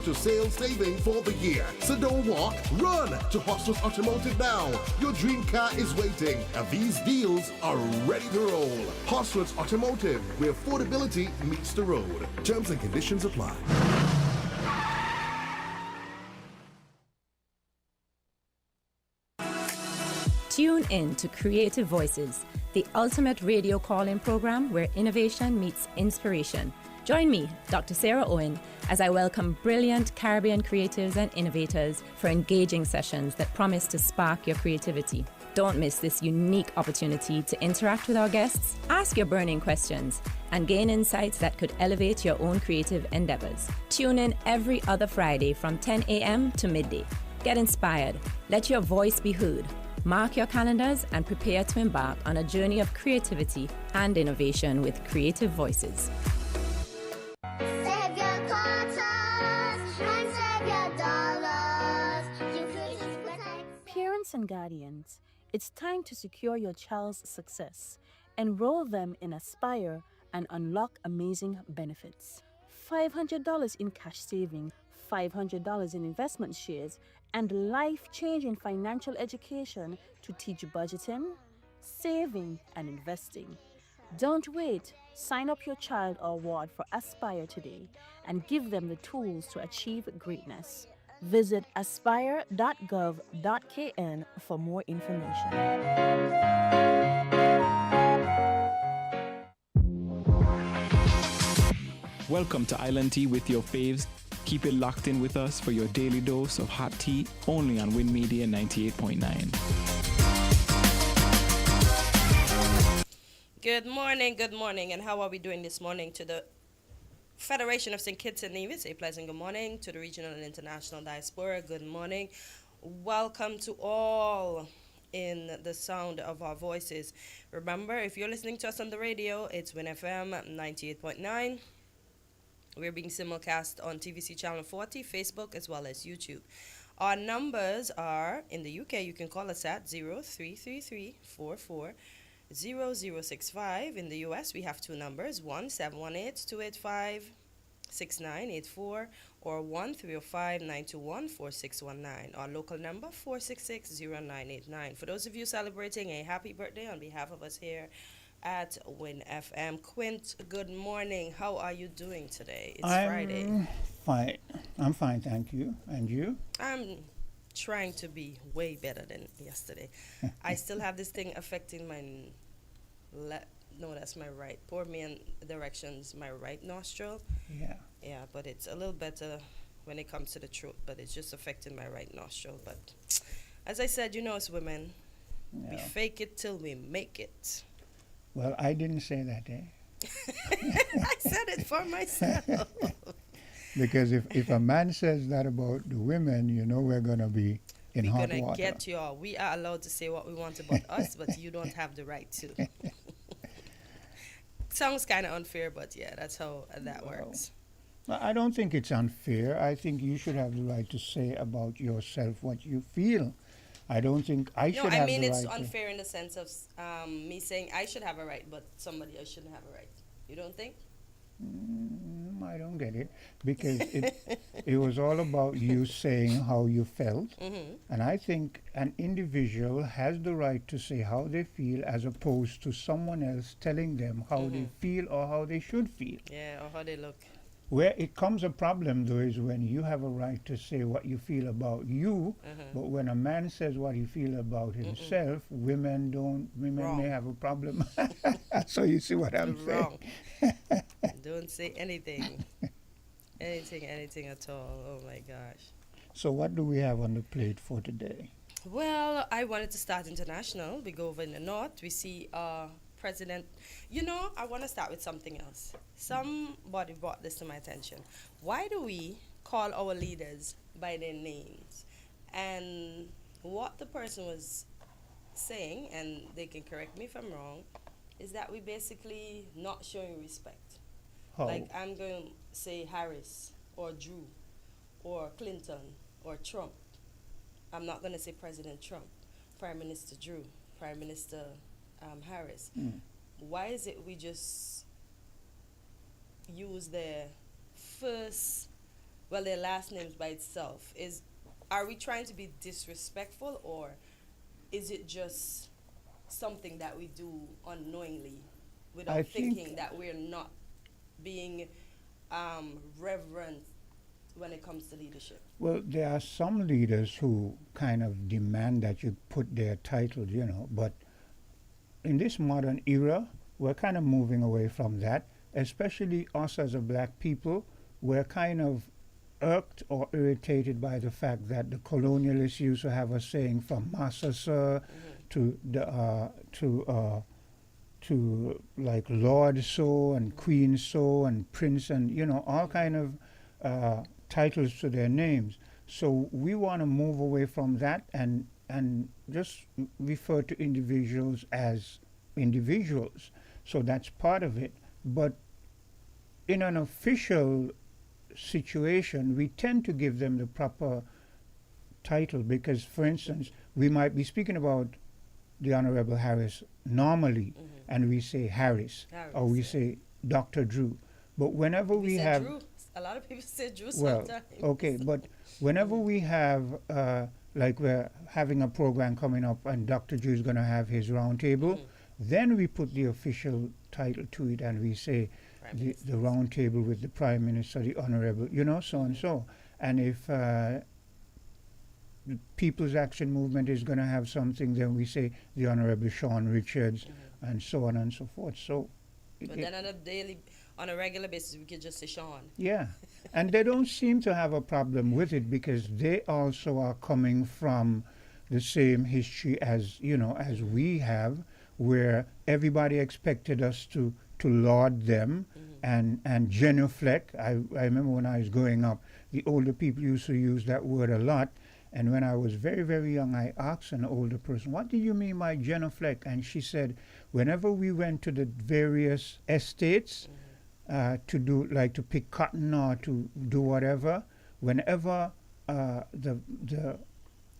to sales saving for the year. So don't walk, run to Hostos Automotive now. Your dream car is waiting, and these deals are ready to roll. Hostos Automotive, where affordability meets the road. Terms and conditions apply. Tune in to Creative Voices, the ultimate radio call-in program where innovation meets inspiration. Join me, Dr. Sarah Owen, as I welcome brilliant Caribbean creatives and innovators for engaging sessions that promise to spark your creativity. Don't miss this unique opportunity to interact with our guests, ask your burning questions, and gain insights that could elevate your own creative endeavors. Tune in every other Friday from 10 a.m. to midday. Get inspired. Let your voice be heard. Mark your calendars and prepare to embark on a journey of creativity and innovation with Creative Voices. Save your quarters and save your dollars. You could just protect. Parents and guardians, it's time to secure your child's success. Enroll them in Aspire and unlock amazing benefits. $500 in cash savings, $500 in investment shares, and life-changing financial education to teach budgeting, saving, and investing. Don't wait. Sign up your child or ward for Aspire today and give them the tools to achieve greatness. Visit aspire.gov.kn for more information. Welcome to Island Tea with your faves. Keep it locked in with us for your daily dose of hot tea only on Win Media 98.9. Good morning, and how are we doing this morning? To the Federation of St. Kitts and Nevis, a pleasant good morning. To the regional and international diaspora, good morning. Welcome to all in the sound of our voices. Remember, if you're listening to us on the radio, it's winnfm 98.9. We're being simulcast on TVC Channel 40, Facebook, as well as YouTube. Our numbers are, in the UK, you can call us at 0333440065. In the US, we have two numbers, 1-718-285-6984 or 1-305-921-4619. Our local number, 466-0989. For those of you celebrating a happy birthday on behalf of us here at Win FM. Quint, good morning. How are you doing today? It's Friday. Fine. I'm fine, thank you. And you? I'm trying to be way better than yesterday. I still have this thing affecting my no, that's my right. Pour me in directions, my right nostril. Yeah. Yeah, but it's a little better when it comes to the throat, but it's just affecting my right nostril. But as I said, you know us women, we fake it till we make it. Well, I didn't say that, eh? I said it for myself. Because if a man says that about the women, you know we're going to be in hot water. We're going to get y'all. We are allowed to say what we want about us, but you don't have the right to. Sounds kind of unfair, but yeah, that's how that works. I don't think it's unfair. I think you should have the right to say about yourself what you feel. I don't think I should have the right. No, I mean it's unfair in the sense of me saying I should have a right, but somebody else shouldn't have a right. You don't think? I don't get it, because it was all about you saying how you felt, and I think an individual has the right to say how they feel as opposed to someone else telling them how they feel or how they should feel. Yeah, or how they look. Where it comes a problem, though, is when you have a right to say what you feel about you, but when a man says what he feels about himself, women may have a problem. So you see what I'm saying? Don't say anything. anything at all. Oh my gosh. So what do we have on the plate for today? Well, I wanted to start international. We go over in the north. We see president. You know, I want to start with something else. Somebody brought this to my attention. Why do we call our leaders by their names? And what the person was saying, and they can correct me if I'm wrong, is that we basically not showing respect. How? Like I'm going to say Harris or Drew or Clinton or Trump. I'm not going to say President Trump, Prime Minister Drew, Prime Minister Harris. Why is it we just use their first well, their last names by itself. Are we trying to be disrespectful, or is it just something that we do unknowingly without I think- thinking that we're not being reverent when it comes to leadership? Well, there are some leaders who kind of demand that you put their title, but in this modern era, we're kind of moving away from that, especially us as a black people. We're kind of irked or irritated by the fact that the colonialists used to have us saying from Massa Sir to the to like Lord so and Queen so and Prince and all kind of titles to their names. So we want to move away from that and just refer to individuals as individuals. So that's part of it. But in an official situation, we tend to give them the proper title because, for instance, we might be speaking about the Honorable Harris normally, and we say Harris, or we say Dr. Drew. But whenever we say have... Drew. A lot of people say Drew Well, sometimes. okay, but whenever we have, like we're having a program coming up and Dr. Drew is going to have his round table, then we put the official title to it and we say the round table with the Prime Minister, the Honorable, so and so. And if the People's Action Movement is going to have something, then we say the Honorable Sean Richards and so on and so forth. So, But then on a regular basis, we could just say Sean. yeah, and they don't seem to have a problem with it because they also are coming from the same history as as we have, where everybody expected us to laud them and genuflect. I remember when I was growing up, the older people used to use that word a lot. And when I was very, very young, I asked an older person, what do you mean by genuflect? And she said, whenever we went to the various estates to do, like to pick cotton or to do whatever, whenever the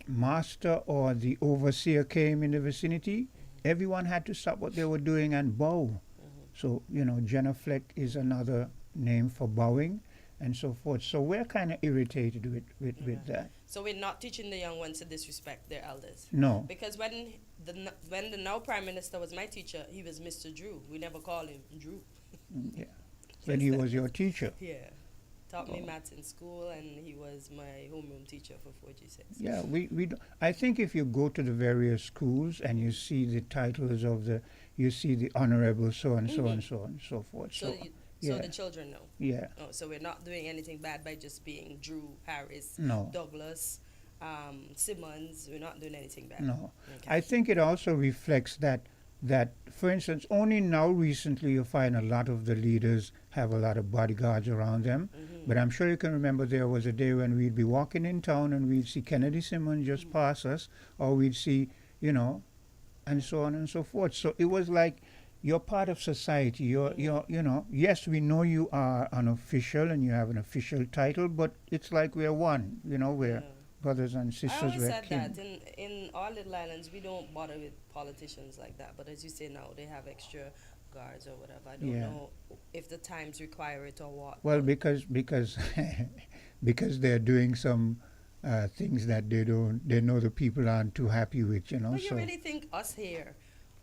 master or the overseer came in the vicinity, everyone had to stop what they were doing and bow. So, genuflect is another name for bowing and so forth. So we're kind of irritated with that. So we're not teaching the young ones to disrespect their elders. No. Because when the now Prime Minister was my teacher, he was Mr. Drew. We never call him Drew. Yeah. When he was your teacher. Yeah. Taught me maths in school, and he was my homeroom teacher for 4G6. Yeah, I think if you go to the various schools and you see the titles of you see the honorable so and so and so and so forth. So the children know. Yeah. Oh, so we're not doing anything bad by just being Drew, Harris, No. Douglas, Simmons. We're not doing anything bad. No. Okay. I think it also reflects that, for instance, only now recently you find a lot of the leaders have a lot of bodyguards around them. But I'm sure you can remember there was a day when we'd be walking in town and we'd see Kennedy Simmons just pass us, or we'd see, and so on and so forth. So it was like you're part of society. You're yes, we know you are an official and you have an official title, but it's like we're one, we're brothers and sisters. I always we're said kin. that in our little islands, we don't bother with politicians like that. But as you say now, they have extra guards or whatever. I don't know if the times require it or what. Well, because they're doing some things that they know the people aren't too happy with, But you so really think us here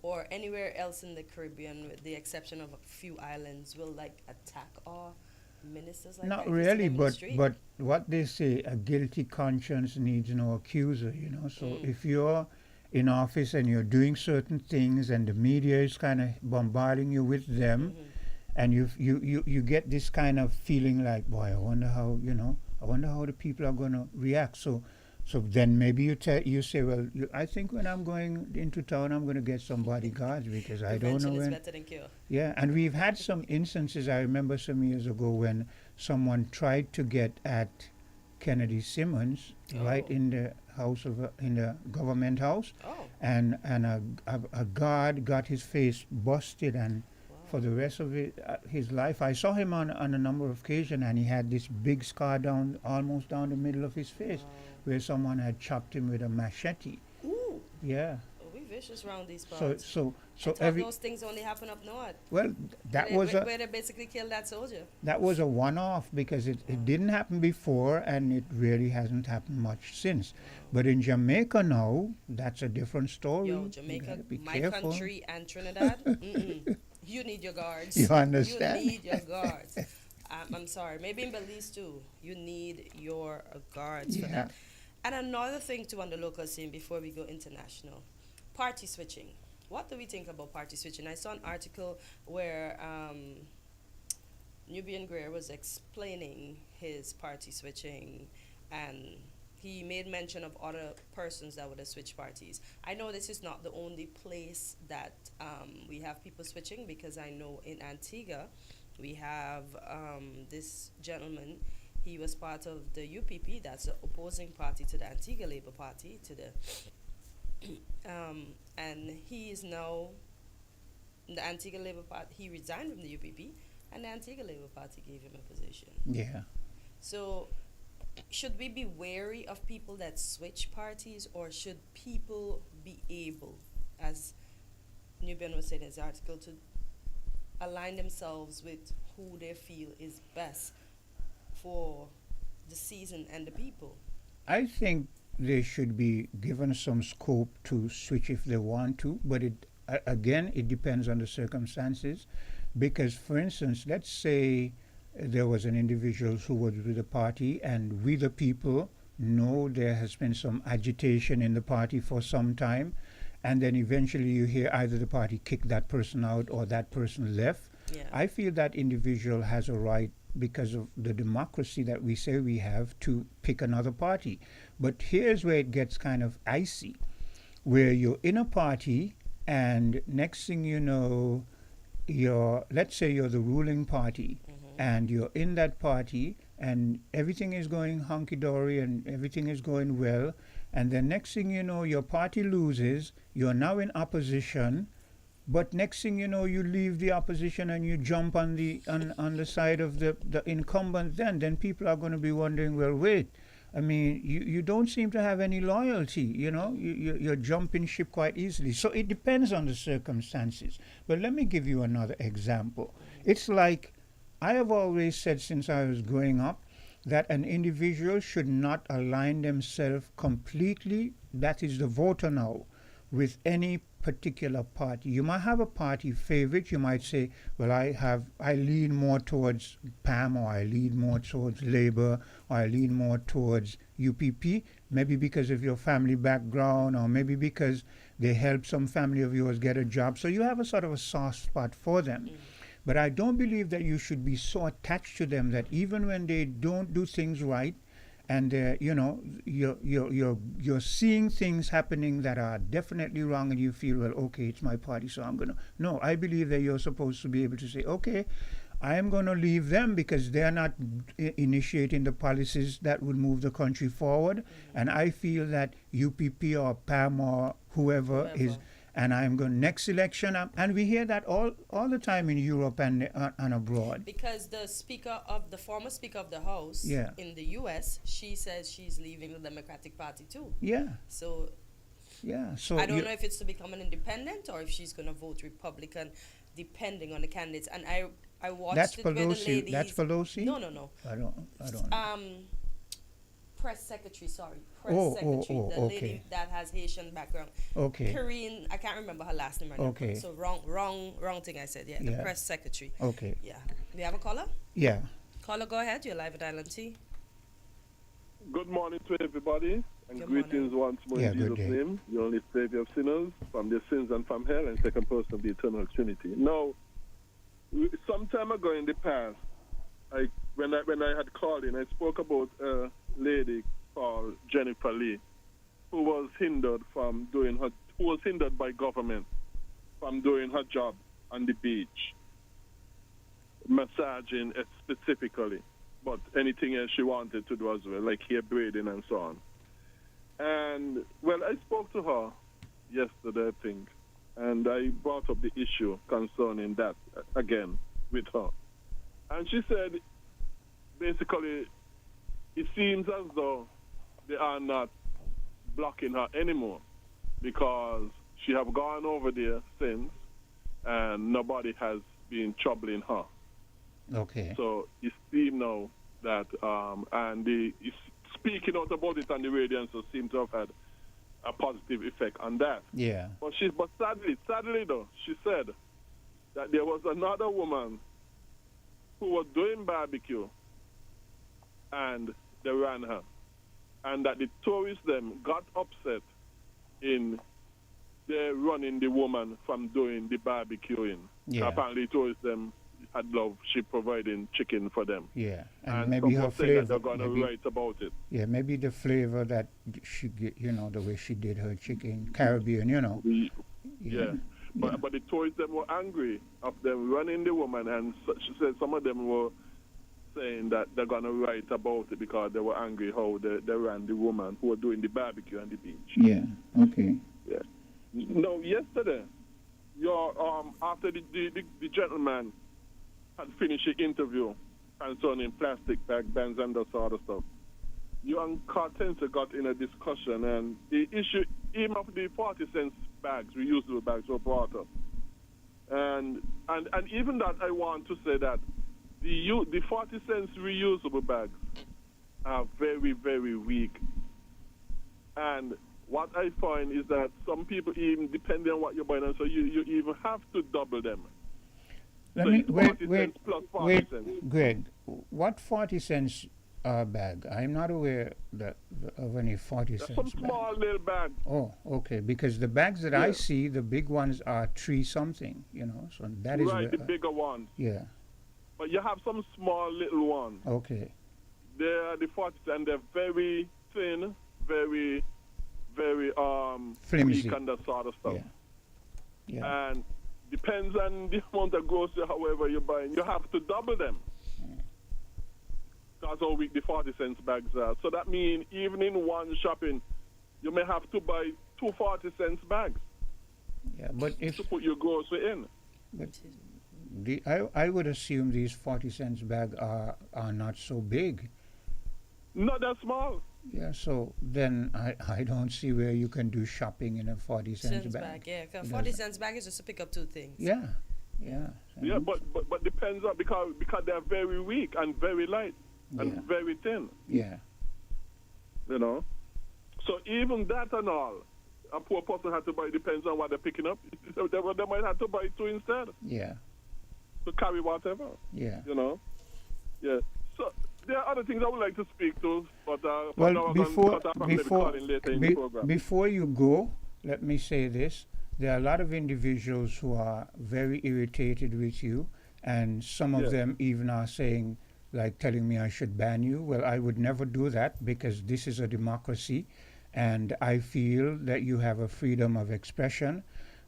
or anywhere else in the Caribbean, with the exception of a few islands, will like attack our ministers like not that? If you see really, them in the but street? what they say, a guilty conscience needs no accuser, So if you're in office and you're doing certain things and the media is kind of bombarding you with them, and you get this kind of feeling like, boy, I wonder how the people are going to react. So then maybe you say, well, I think when I'm going into town, I'm going to get some bodyguards because I don't know Prevention is when. better than cure. Yeah, and we've had some instances. I remember some years ago when someone tried to get at Kennedy Simmons right in the in the government house, and a guard got his face busted, and for the rest of his life, I saw him on a number of occasions, and he had this big scar almost down the middle of his face, where someone had chopped him with a machete. Ooh. Yeah. We vicious around these So parts. so I so thought every those things only happen up north. well, that was a Where they basically killed that soldier. that was a one-off because it didn't happen before and it really hasn't happened much since. But in Jamaica now, that's a different story. Yo, You Jamaica, gotta be my careful. country, and Trinidad. You need your guards. You understand? You need your guards. I'm sorry. Maybe in Belize too. You need your guards for Yeah. that. And another thing too on the local scene before we go international, party switching. What do we think about party switching? I saw an article where Nubian Greer was explaining his party switching, and he made mention of other persons that would have switched parties. I know this is not the only place that we have people switching, because I know in Antigua we have this gentleman. He was part of the UPP, that's the opposing party to the Antigua Labour Party, to the and he is now the Antigua Labour Party. He resigned from the UPP, and the Antigua Labour Party gave him a position. Yeah. So, should we be wary of people that switch parties, or should people be able, as Nubian was saying in his article, to align themselves with who they feel is best for the season and the people? I think they should be given some scope to switch if they want to, but again, it depends on the circumstances. Because, for instance, let's say there was an individual who was with the party, and we, the people, know there has been some agitation in the party for some time, and then eventually you hear either the party kicked that person out or that person left. Yeah. I feel that individual has a right, because of the democracy that we say we have, to pick another party. But here's where it gets kind of icy, where you're in a party and next thing you know, let's say you're the ruling party, and you're in that party and everything is going hunky-dory and everything is going well, and then next thing you know, your party loses, you're now in opposition, but next thing you know, you leave the opposition and you jump on the side of the incumbent. Then people are going to be wondering, well, wait, I mean, you don't seem to have any loyalty, you're jumping ship quite easily. So it depends on the circumstances. But let me give you another example. It's like, I have always said since I was growing up that an individual should not align themselves completely, that is the voter now, with any particular party. You might have a party favorite. You might say, well, I lean more towards PAM, or I lean more towards Labour, or I lean more towards UPP, maybe because of your family background, or maybe because they help some family of yours get a job. So you have a sort of a soft spot for them. But I don't believe that you should be so attached to them that even when they don't do things right, and you're seeing things happening that are definitely wrong, and you feel, well, okay, it's my party, so I'm gonna. No, I believe that you're supposed to be able to say, okay, I am going to leave them because they're not initiating the policies that would move the country forward, and I feel that UPP or PAM or whoever is. And I'm going next election, and we hear that all the time in Europe and abroad. Because the former Speaker of the House in the U.S., she says she's leaving the Democratic Party too. Yeah. So. Yeah. So I don't know if it's to become an independent or if she's going to vote Republican, depending on the candidates. And I watched it with the ladies. That's Pelosi. No. I don't. Press secretary, the lady that has Haitian background. Okay. Karine, I can't remember her last name right okay. now. So wrong thing I said. Yeah, the press secretary. Okay. Yeah. We have a caller? Yeah. Caller, go ahead. You're live at Island T. Good morning to everybody, and Good greetings morning. once more in Jesus' name. The only Savior of sinners from their sins and from hell, and second person of the eternal Trinity. Now, some time ago in the past, when I had called in, I spoke about a lady called Jennifer Lee, who was hindered by government from doing her job on the beach, massaging specifically, but anything else she wanted to do as well, like hair braiding and so on. And well, I spoke to her yesterday, I think, and I brought up the issue concerning that again with her. And she said, basically, it seems as though they are not blocking her anymore, because she have gone over there since, and nobody has been troubling her. Okay. So it seems now that, and he's speaking out about it on the radio, and so seems to have had a positive effect on that. Yeah. But sadly though, she said that there was another woman who was doing barbecue, and they ran her, and that the tourists them got upset in they're running the woman from doing the barbecuing. Yeah. Apparently, tourists them had love she providing chicken for them. Yeah, And maybe her some saying flavor. that they're going to maybe, write about it. yeah, maybe the flavor that she get, the way she did her chicken, Caribbean, Yeah. But the tourists them were angry of them running the woman, and so, she said some of them were saying that they're going to write about it because they were angry how they ran the woman who were doing the barbecue on the beach. Yeah. Okay. Yeah. No, yesterday, after the gentleman had finished the interview concerning plastic bans and that sort of stuff, you and Cartenter got in a discussion, and the issue, even of the 40 cents bags, reusable bags, were brought up. And even that, I want to say that the 40 cents reusable bags are very, very weak. And what I find is that some people, even depending on what you're buying, so you even have to double them. Let So me it's 40 cents plus 40 cents. Greg. What 40 cents bag? I'm not aware of any 40 cents. Some small little bag. Oh, okay. Because the bags that I Yeah. see, the big ones are 3 something. So that is Right, the bigger ones. yeah. But you have some small little ones. Okay. They're the 40 cents, and they're very thin, very, very Flimsy. weak and that sort of stuff. Yeah. Yeah. And depends on the amount of grocery, however you're buying. You have to double them. That's how weak the 40 cents bags are. So that means even in one shopping, you may have to buy 2 40 cents bags Yeah. But if to put your grocery in. I would assume these 40 cents bag are not so big. Not that small. Yeah, so then I don't see where you can do shopping in a 40 cents Cents bag. bag, yeah. 'Cause 40 cents bag is just to pick up 2 things. Yeah, yeah. Yeah, but depends on because they're very weak and very light and Yeah. very thin. Yeah, So even that and all, a poor person had to buy. Depends on what they're picking up. They might have to buy 2 instead yeah, to carry whatever. yeah. Yeah. So there are other things I would like to speak to, but now Well, I'm gonna cut off and maybe call in later in the program. before you go, let me say this. There are a lot of individuals who are very irritated with you, and some of Yeah. them even are saying, like telling me I should ban you. Well, I would never do that because this is a democracy, and I feel that you have a freedom of expression.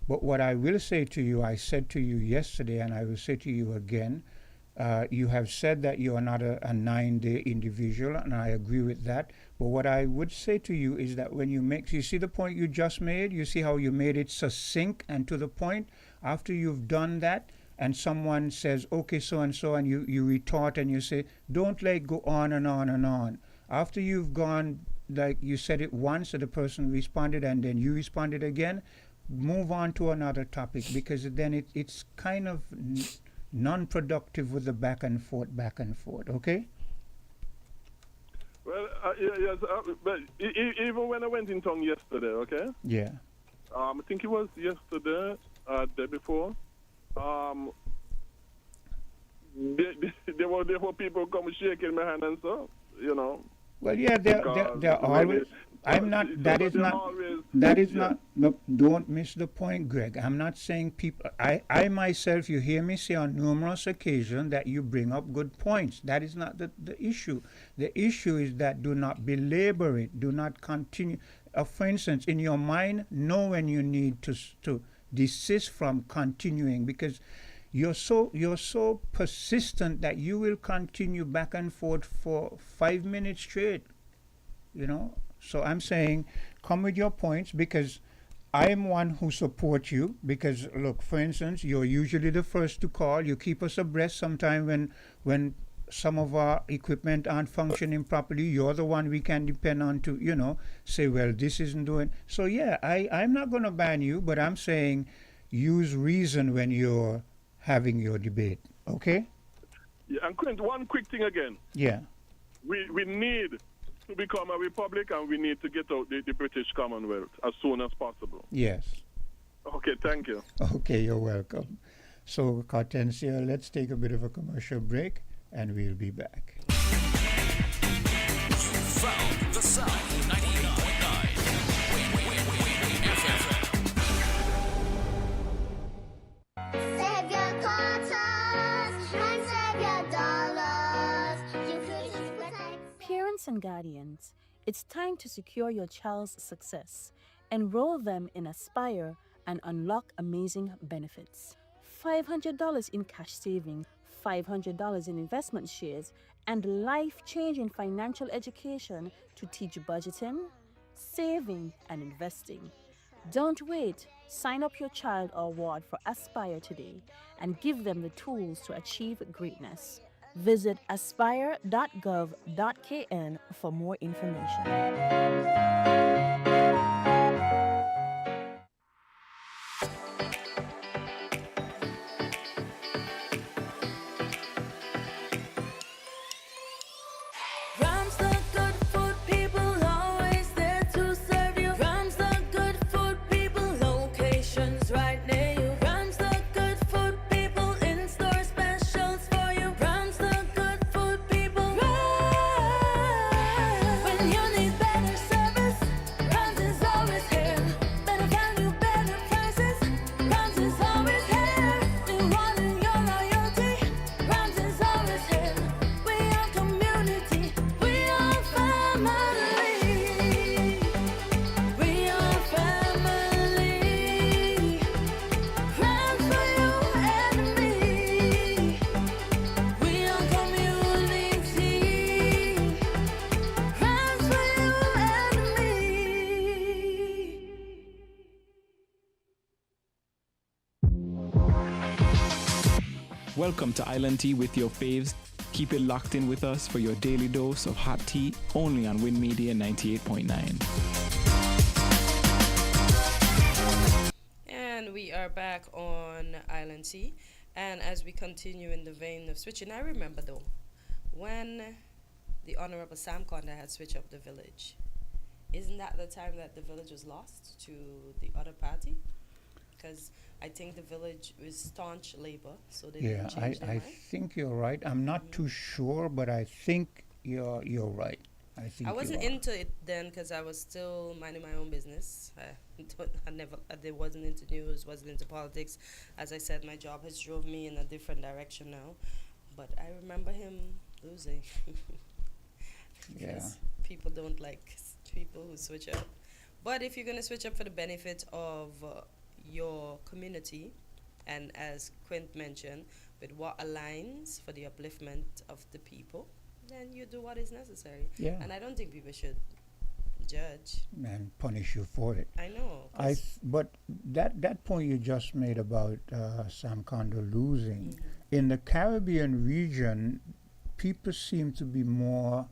But what I will say to you, I said to you yesterday, and I will say to you again, you have said that you are not a 9-day individual, and I agree with that. But what I would say to you is that when you see the point you just made, you see how you made it succinct and to the point. After you've done that, and someone says, okay, so and so, and you retort and you say, don't let it go on and on and on. After you've gone, like you said it once, and the person responded, and then you responded again, move on to another topic, because then it's kind of non-productive with the back and forth, okay? Well, yes, but even when I went in town yesterday, okay? Yeah. I think it was yesterday, day before. There were people come shaking my hand and so, Well, yeah, they're always. I'm not. That is not. That is not. Look, don't miss the point, Greg. I'm not saying people. I myself, you hear me say on numerous occasions that you bring up good points. That is not the issue. The issue is that do not belabor it. Do not continue. For instance, in your mind, know when you need to desist from continuing, because you're so persistent that you will continue back and forth for 5 minutes straight. So I'm saying, come with your points, because I am one who supports you. Because look, for instance, you're usually the first to call. You keep us abreast. Sometime when some of our equipment aren't functioning properly, you're the one we can depend on to, say, well, this isn't doing. So yeah, I'm not going to ban you, but I'm saying use reason when you're having your debate. Okay? Yeah, and Quint, one quick thing again. Yeah. We need to become a republic, and we need to get out the British Commonwealth as soon as possible. Yes. Okay, thank you. Okay, you're welcome. So, Cartencia, let's take a bit of a commercial break, and we'll be back. Found the sound 98.9 FM. Save your quarters and save your dollars. You could just protect. Parents and guardians, it's time to secure your child's success. Enroll them in Aspire and unlock amazing benefits. $500 in cash savings, $500 in investment shares, and life-changing financial education to teach budgeting, saving, and investing. Don't wait. Sign up your child or ward for Aspire today and give them the tools to achieve greatness. Visit aspire.gov.kn for more information. Welcome to Island Tea with your faves. Keep it locked in with us for your daily dose of hot tea only on Win Media 98.9. And we are back on Island Tea. And as we continue in the vein of switching, I remember though, when the Honorable Sam Conda had switched up the village, isn't that the time that the village was lost to the other party? Because I think the village was staunch Labour, so they didn't change their mind. I think you're right. I'm not too sure, but I think you're right. I wasn't into it then because I was still minding my own business. I wasn't into news, wasn't into politics. As I said, my job has drove me in a different direction now. But I remember him losing. Because people don't like people who switch up. But if you're going to switch up for the benefit of your community, and as Quint mentioned, with what aligns for the upliftment of the people, then you do what is necessary. Yeah. And I don't think people should judge and punish you for it. I know. But that point you just made about Sam Kondo losing, in the Caribbean region, people seem to be more,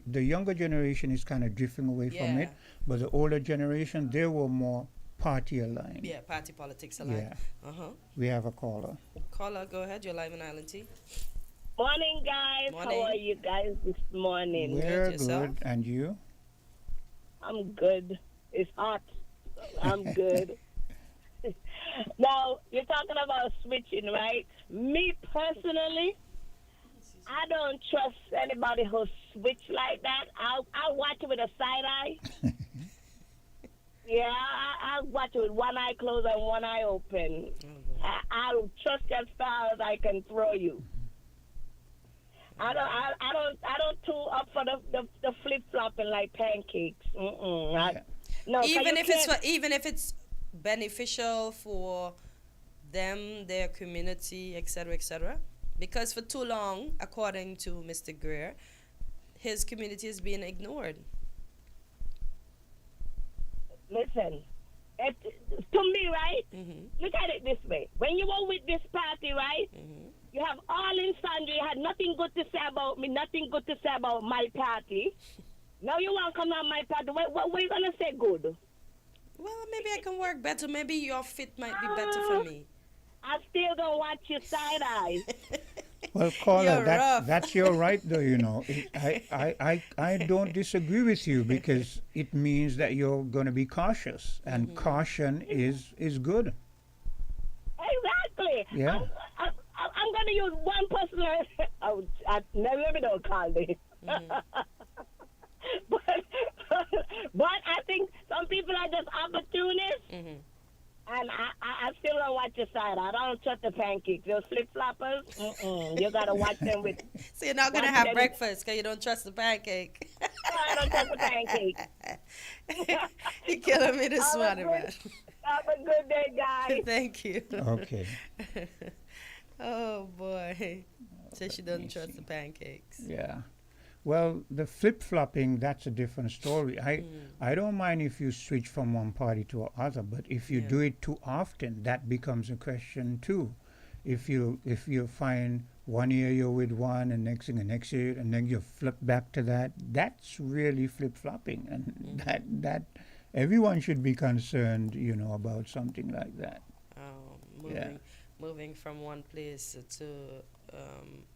the younger generation is kind of drifting away from it, but the older generation, they were more party aligned. Yeah, party politics aligned. Yeah. We have a caller. Caller, go ahead. You're live on Island Tea. Morning, guys. Morning. How are you guys this morning? We're yourself? good. And you? I'm good. It's hot. I'm good. Now, you're talking about switching, right? Me personally, I don't trust anybody who switch like that. I'll watch it with a side eye. Yeah, I'll watch it with one eye closed and one eye open. I'll trust you as far as I can throw you. I don't too up for the flip flopping like pancakes. No, even if it's beneficial for them, their community, etc., because for too long, according to Mr. Greer, his community is being ignored. Listen, To me, right? Look at it this way. When you were with this party, right? You have all in sundry, you had nothing good to say about me, nothing good to say about my party. Now you want to come on my party. What are you going to say good? Well, maybe I can work better. Maybe your fit might be better for me. I still don't watch your side eyes. Well, caller, You're rough. that's your right, though. I don't disagree with you because it means that you're going to be cautious, and caution is good. Exactly. Yeah. I'm going to use one person. Let me don't call me. But I think some people are just opportunists. And I still don't watch your side. I don't trust the pancakes. Those flip-floppers, you got to watch them with... So you're not going to have breakfast because you don't trust the pancake. No, I don't trust the pancake. You're killing me this morning, man. Have a good day, guys. Thank you. Okay. Oh, boy. So she doesn't trust the pancakes. Yeah. Well, the flip-flopping, that's a different story. I don't mind if you switch from one party to another, but if you do it too often, that becomes a question too. If you find 1 year you're with one and next year, and then you flip back to that, that's really flip-flopping. And that everyone should be concerned, about something like that. Moving from one place to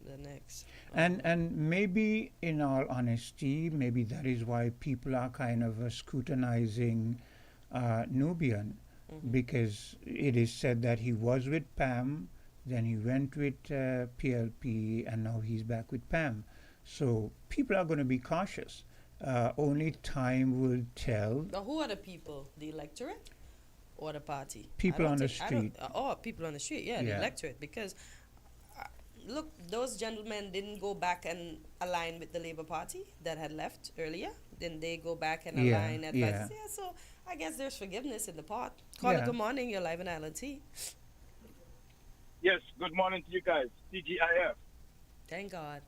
the next. And maybe, in all honesty, maybe that is why people are kind of scrutinizing Nubian, because it is said that he was with Pam, then he went with PLP, and now he's back with Pam. So people are going to be cautious. Only time will tell. Now, who are the people? The electorate or the party? People on the street. People on the street, the electorate, because... Look, those gentlemen didn't go back and align with the Labour Party that had left earlier. Then they go back and align. So I guess there's forgiveness in the pot. Caller, good morning. You're live in Island T. Yes, good morning to you guys. TGIF. Thank God.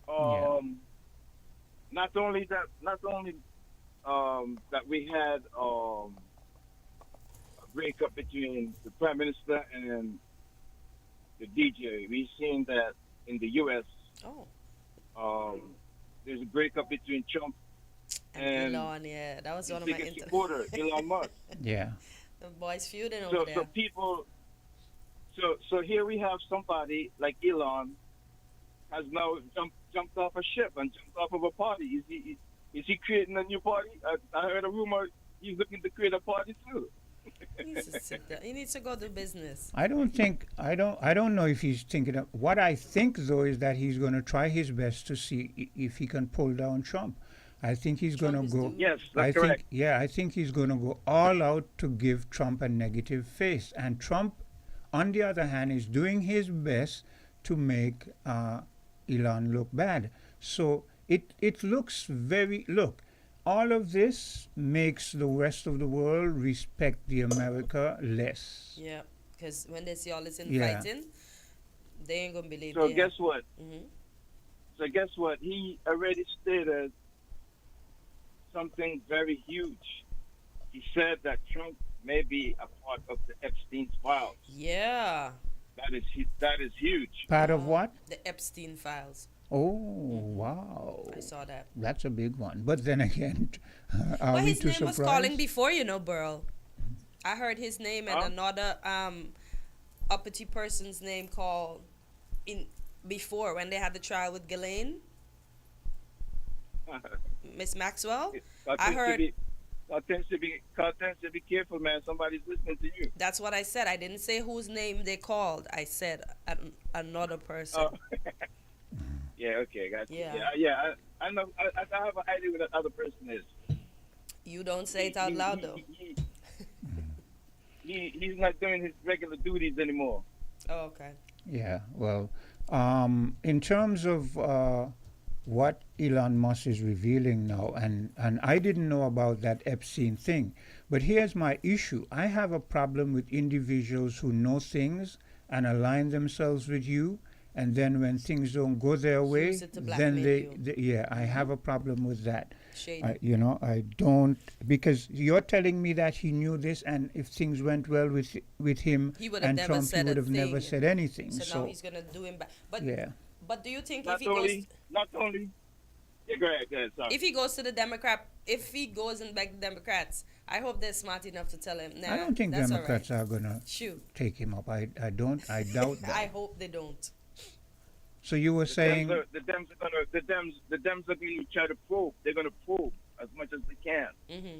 Not only that we had a breakup between the Prime Minister and the DJ. We've seen that in the U.S. There's a breakup between Trump and Elon. Yeah, that was one of my supporter, Elon Musk. Yeah. The boys feuding over there. So people. So here we have somebody like Elon has now jumped off a ship and jumped off of a party. Is he creating a new party? I heard a rumor he's looking to create a party too. He needs to go to business. I don't know if he's thinking of. What I think, though, is that he's going to try his best to see if he can pull down Trump. I think he's going to go. Yes, that's correct. I think he's going to go all out to give Trump a negative face. And Trump, on the other hand, is doing his best to make Elon look bad. So it looks very. Look. All of this makes the rest of the world respect the America less. Yeah, because when they see all this infighting, they ain't going to believe it. So guess what? So guess what? He already stated something very huge. He said that Trump may be a part of the Epstein files. Yeah. That is huge. Part of what? The Epstein files. Oh, wow. I saw that. That's a big one. But then again, are we his too name surprised? was calling before, Burl. I heard his name and another uppity person's name called in before when they had the trial with Ghislaine. Miss Maxwell. I heard... Content should be careful, man. Somebody's listening to you. That's what I said. I didn't say whose name they called. I said another person. Yeah, okay, gotcha. Yeah. I know. I have an idea what that other person is. You don't say it out loud, though. He's not doing his regular duties anymore. Oh, okay. Yeah, well, in terms of what Elon Musk is revealing now, and I didn't know about that Epstein thing, but here's my issue. I have a problem with individuals who know things and align themselves with you, and then when things don't go their way, then I have a problem with that. Shady. I don't, because you're telling me that he knew this, and if things went well with him He would have and never Trump, he said would a have never thing. said anything. So So now he's gonna do him back. But yeah, but do you think Not only, yeah, go ahead, sorry. if he goes to the Democrat, if he goes and back the Democrats, I hope they're smart enough to tell him. Nah, I don't think that's Democrats all right. are gonna Shoot. take him up. I doubt that. I hope they don't. So you were saying The Dems are going to try to probe. They're going to probe as much as they can. Mm-hmm.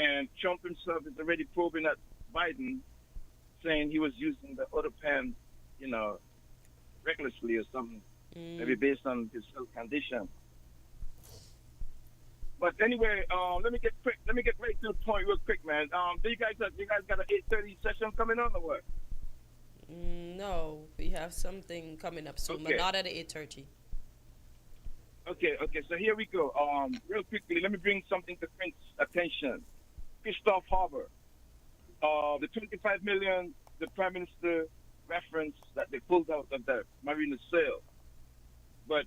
And Trump himself is already probing at Biden, saying he was using the other pen, recklessly or something, maybe based on his health condition. But anyway, let me get right to the point real quick, man. Do you guys got an 8:30 session coming on or what? No, we have something coming up soon, but Okay. not at 8:30. Okay, so here we go. Real quickly, let me bring something to Prince's attention. Christoph Harbour. The 25 million the Prime Minister referenced that they pulled out of the marina sale. But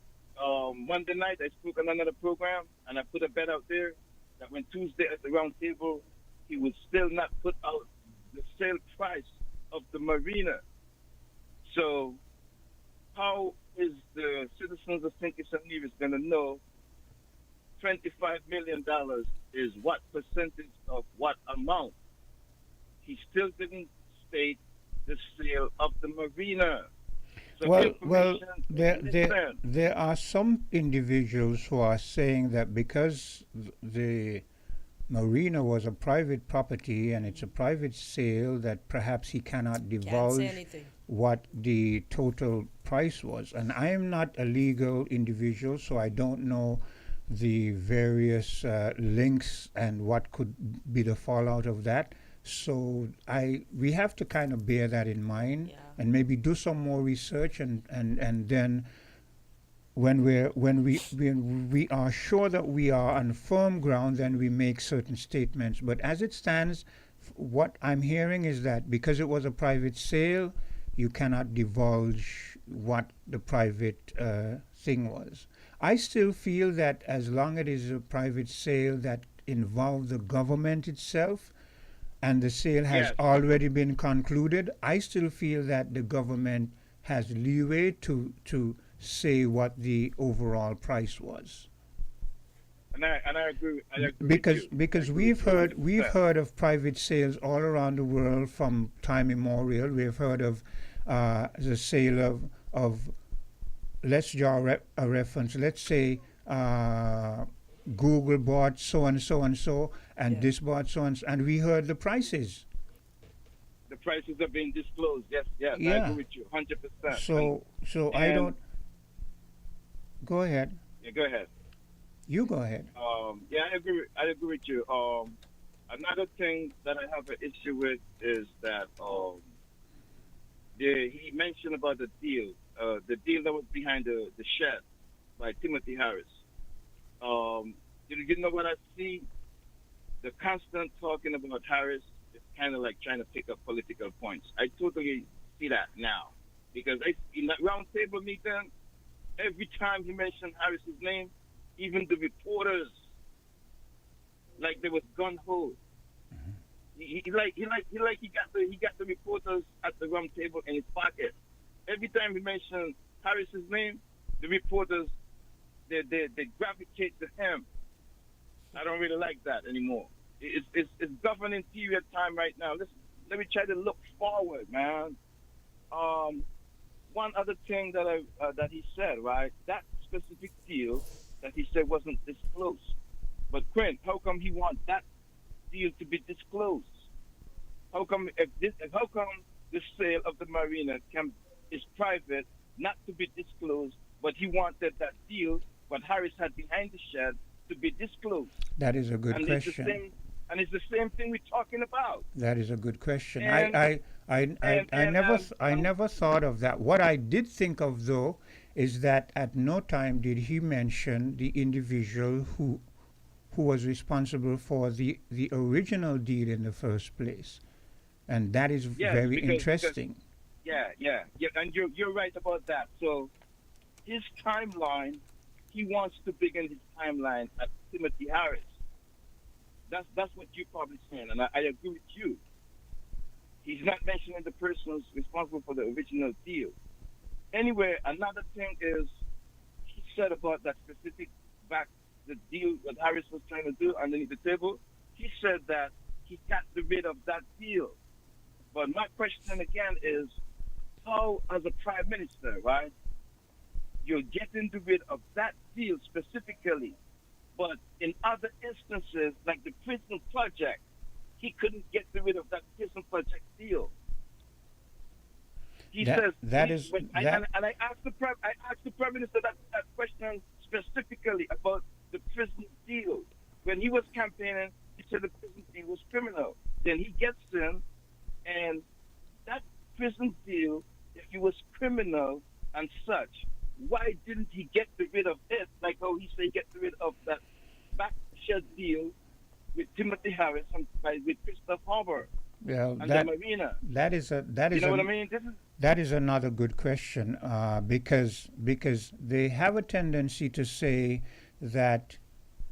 Monday night I spoke on another program and I put a bet out there that when Tuesday at the round table he would still not put out the sale price of the marina. So how is the citizens of St. Kitts and Nevis going to know $25 million is what percentage of what amount? He still didn't state the sale of the marina. So well, information there are some individuals who are saying that because the marina was a private property and it's a private sale, that perhaps he cannot divulge anything. what the total price was. And I am not a legal individual, so I don't know the various links and what could be the fallout of that. So we have to kind of bear that in mind and maybe do some more research and then when we are sure that we are on firm ground, then we make certain statements. But as it stands, what I'm hearing is that because it was a private sale, you cannot divulge what the private thing was. I still feel that as long as it is a private sale that involves the government itself, and the sale has already been concluded, I still feel that the government has leeway to say what the overall price was. And I agree. Because we've heard of private sales all around the world from time immemorial. We've heard of the sale of let's draw a reference. Let's say Google bought so and so and so, and this bought so and so, and we heard the prices. The prices are being disclosed. Yes, I agree with you, 100%. So I don't. Go ahead. Yeah, go ahead. You go ahead. I agree with you. Another thing that I have an issue with is that he mentioned about the deal that was behind the shed by Timothy Harris. You know what I see? The constant talking about Harris is kind of like trying to pick up political points. I totally see that now. Because in that round table meeting, every time he mentioned Harris's name, even the reporters, like they was gun ho. He got the reporters at the round table in his pocket. Every time he mentioned Harris's name, the reporters they gravitate to him. I don't really like that anymore. It's governing period time right now. Let me try to look forward, man. One other thing that he said, right? That specific deal that he said wasn't disclosed. But Quinn, how come he wants that deal to be disclosed? How come the sale of the marina is private, not to be disclosed, but he wanted that deal what Harris had behind the shed to be disclosed? That is a good question. It's the same thing we're talking about. That is a good question. And- I never thought of that. What I did think of though is that at no time did he mention the individual who was responsible for the original deal in the first place, and that is very interesting. Yeah, and you're right about that. So his timeline he wants to begin his timeline at Timothy Harris. That's what you're probably saying, and I agree with you. He's not mentioning the person who's responsible for the original deal. Anyway, another thing is he said about that specific back the deal that Harris was trying to do underneath the table. He said that he got rid of that deal. But my question again is, how, as a prime minister, right, you're getting rid of that deal specifically, but in other instances, like the prison project, he couldn't get rid of that prison project deal. He says that he- is when I, that and I asked the prime minister that question specifically about the prison deal. When he was campaigning, he said the prison deal was criminal. Then he gets in, and that prison deal, if it was criminal and such, why didn't he get rid of it? Like how he said, get rid of that backshed deal with Timothy Harris and with Christoph Harbour well and that the Marina. that is You know what I mean? that is another good question, because they have a tendency to say that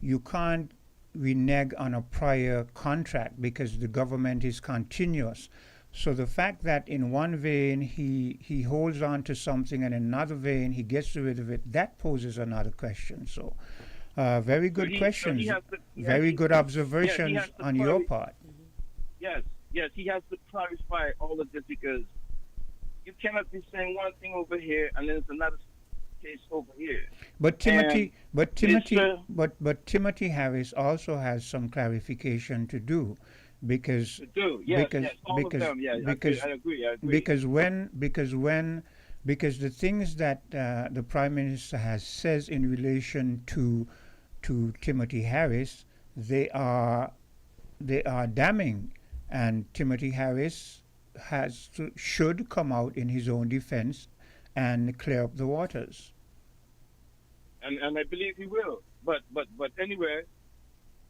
you can't renege on a prior contract because the government is continuous. So the fact that in one vein he holds on to something and in another vein he gets rid of it, that poses another question. So very good questions, very good observations on your part. Yes, he has to clarify all of this because you cannot be saying one thing over here and then it's another case over here. But Timothy, Mr. but Timothy Harris also has some clarification to do, because all of them, yeah, I agree. Because the things that the Prime Minister has says in relation to Timothy Harris, they are damning, and Timothy Harris should come out in his own defense and clear up the waters. And I believe he will. But anyway,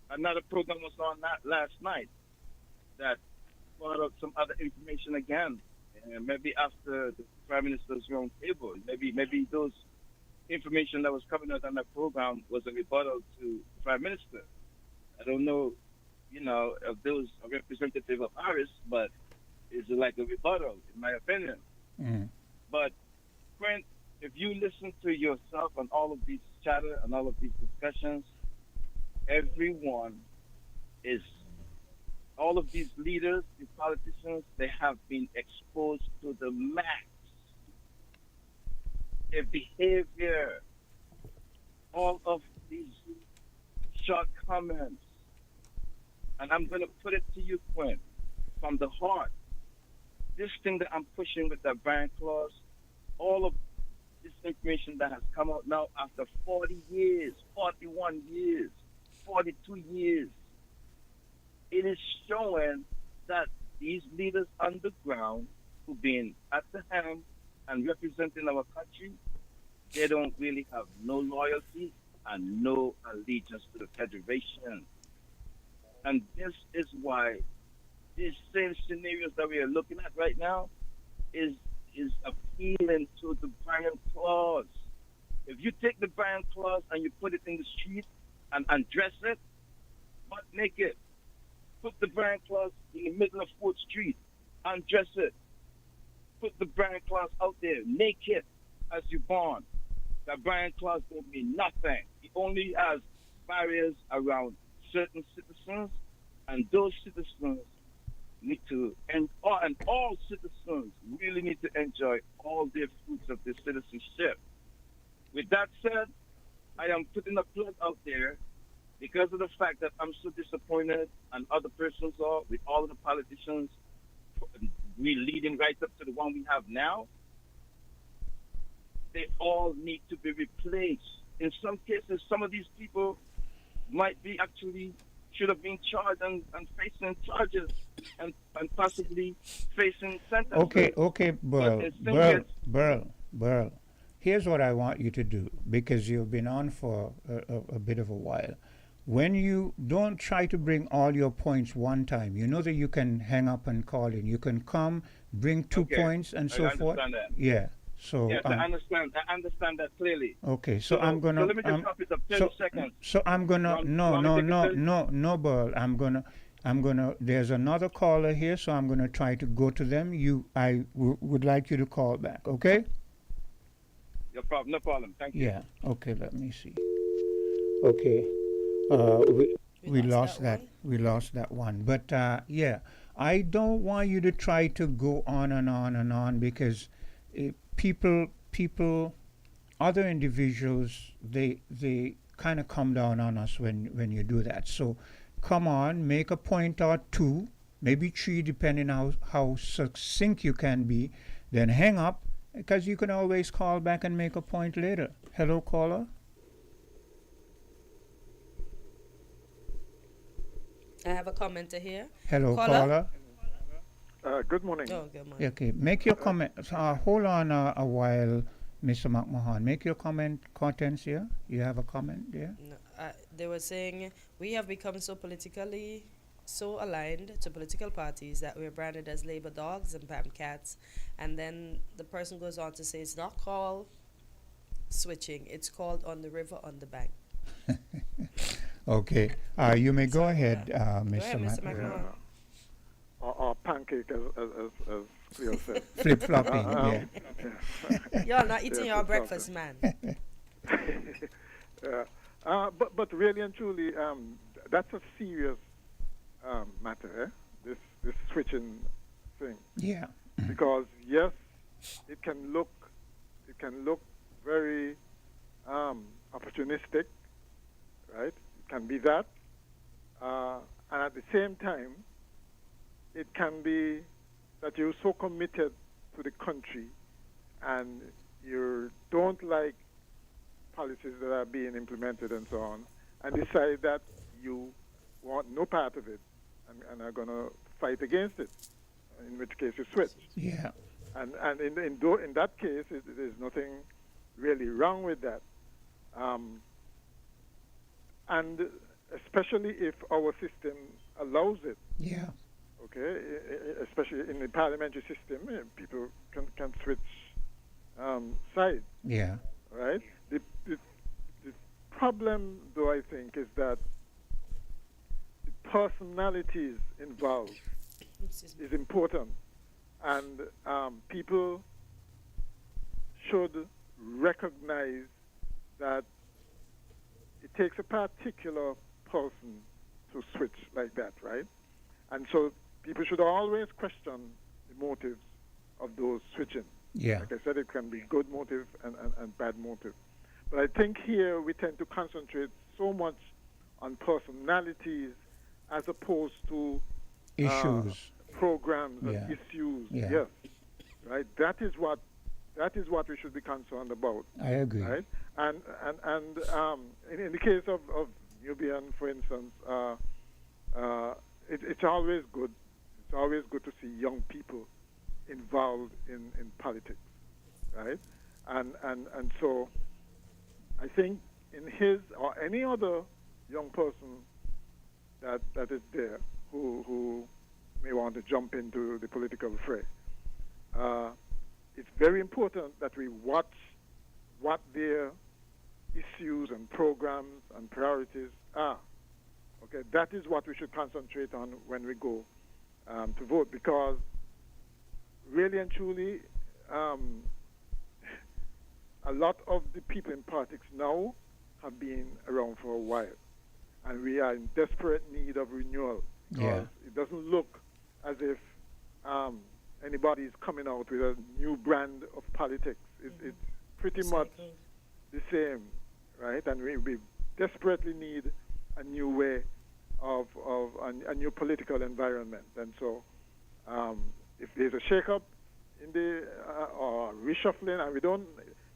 another program was on that last night that brought up some other information again. And maybe after the Prime Minister's round table, maybe those information that was coming out on that program was a rebuttal to the Prime Minister. I don't know, if those are representative of Harris, but it's like a rebuttal, in my opinion. Mm. But, Brent, if you listen to yourself on all of these chatter and all of these discussions, everyone is, all of these leaders, these politicians, they have been exposed to the max. Their behavior, all of these shortcomings, and I'm going to put it to you, Quinn, from the heart. This thing that I'm pushing with that Brian clause, all of this information that has come out now after 40 years, 41 years, 42 years, it is showing that these leaders on the ground who've been at the helm and representing our country, they don't really have no loyalty and no allegiance to the Federation. And this is why these same scenarios that we are looking at right now is appealing to the Brian clause. If you take the Brian clause and you put it in the street and undress it, butt naked, put the Brian clause in the middle of 4th Street, undress it, put the Brian clause out there naked as you're born. That Brian clause don't mean nothing. It only has barriers around certain citizens, and those citizens need to, and all citizens really need to enjoy all the fruits of their citizenship. With that said, I am putting a plug out there because of the fact that I'm so disappointed, and other persons are, with all of the politicians we leading right up to the one we have now. They all need to be replaced. In some cases, some of these people might be actually should have been charged and facing charges and possibly facing sentences. Okay, Burl. Here's what I want you to do, because you've been on for a bit of a while. When you don't try to bring all your points one time, you know that you can hang up and call in. You can come, bring two points and so forth. That. Yeah. So Yes, I understand. I understand that clearly. okay, so I'm gonna. So let me just stop it up 10 seconds. So I'm gonna. No, Burl. I'm gonna. There's another caller here, so I'm gonna try to go to them. Would like you to call back. Okay. No problem. No problem. Thank you. Yeah. Okay. Let me see. Okay. We lost that. We lost that one. But yeah, I don't want you to try to go on and on and on because people, other individuals, they kind of come down on us when you do that. So come on, make a point or two, maybe three, depending how succinct you can be. Then hang up because you can always call back and make a point later. Hello, caller. I have a commenter here. Hello, caller. Good morning. Oh, good morning. Okay, make your comment. Hold on a while, Mr. McMahon. Make your contents here. You have a comment there? No, they were saying we have become so aligned to political parties that we're branded as labor dogs and PAM cats. And then the person goes on to say it's not called switching, it's called on the river on the bank. Okay, you may go ahead, Mr. McMahon. Or pancake, as Leo said. Flip-flopping, yeah. You're not eating your breakfast, man. But really and truly, that's a serious matter, this switching thing. Yeah. Because yes, it can look very opportunistic, right? It can be that, and at the same time, it can be that you're so committed to the country and you don't like policies that are being implemented and so on, and decide that you want no part of it and are going to fight against it, in which case you switch. Yeah. And in that case, there's nothing really wrong with that. And especially if our system allows it. Yeah. Okay, especially in the parliamentary system, people can switch sides. Yeah. Right? The problem, though, I think, is that the personalities involved is important. And people should recognize that it takes a particular person to switch like that, right? And so people should always question the motives of those switching. Yeah. Like I said, it can be good motive and bad motive. But I think here we tend to concentrate so much on personalities as opposed to issues, programs, yeah. and issues. Yeah. Yes, right. That is what we should be concerned about. I agree. Right, and in the case of Nubian, for instance, it's always good. It's always good to see young people involved in politics, right? And so I think in his or any other young person that is there who may want to jump into the political fray, it's very important that we watch what their issues and programs and priorities are. Okay, that is what we should concentrate on when we go to vote, because really and truly, a lot of the people in politics now have been around for a while, and we are in desperate need of renewal, because it doesn't look as if anybody is coming out with a new brand of politics. It's pretty much the same, right? And we desperately need a new way of a new political environment. And so if there's a shake-up in the or reshuffling, and we don't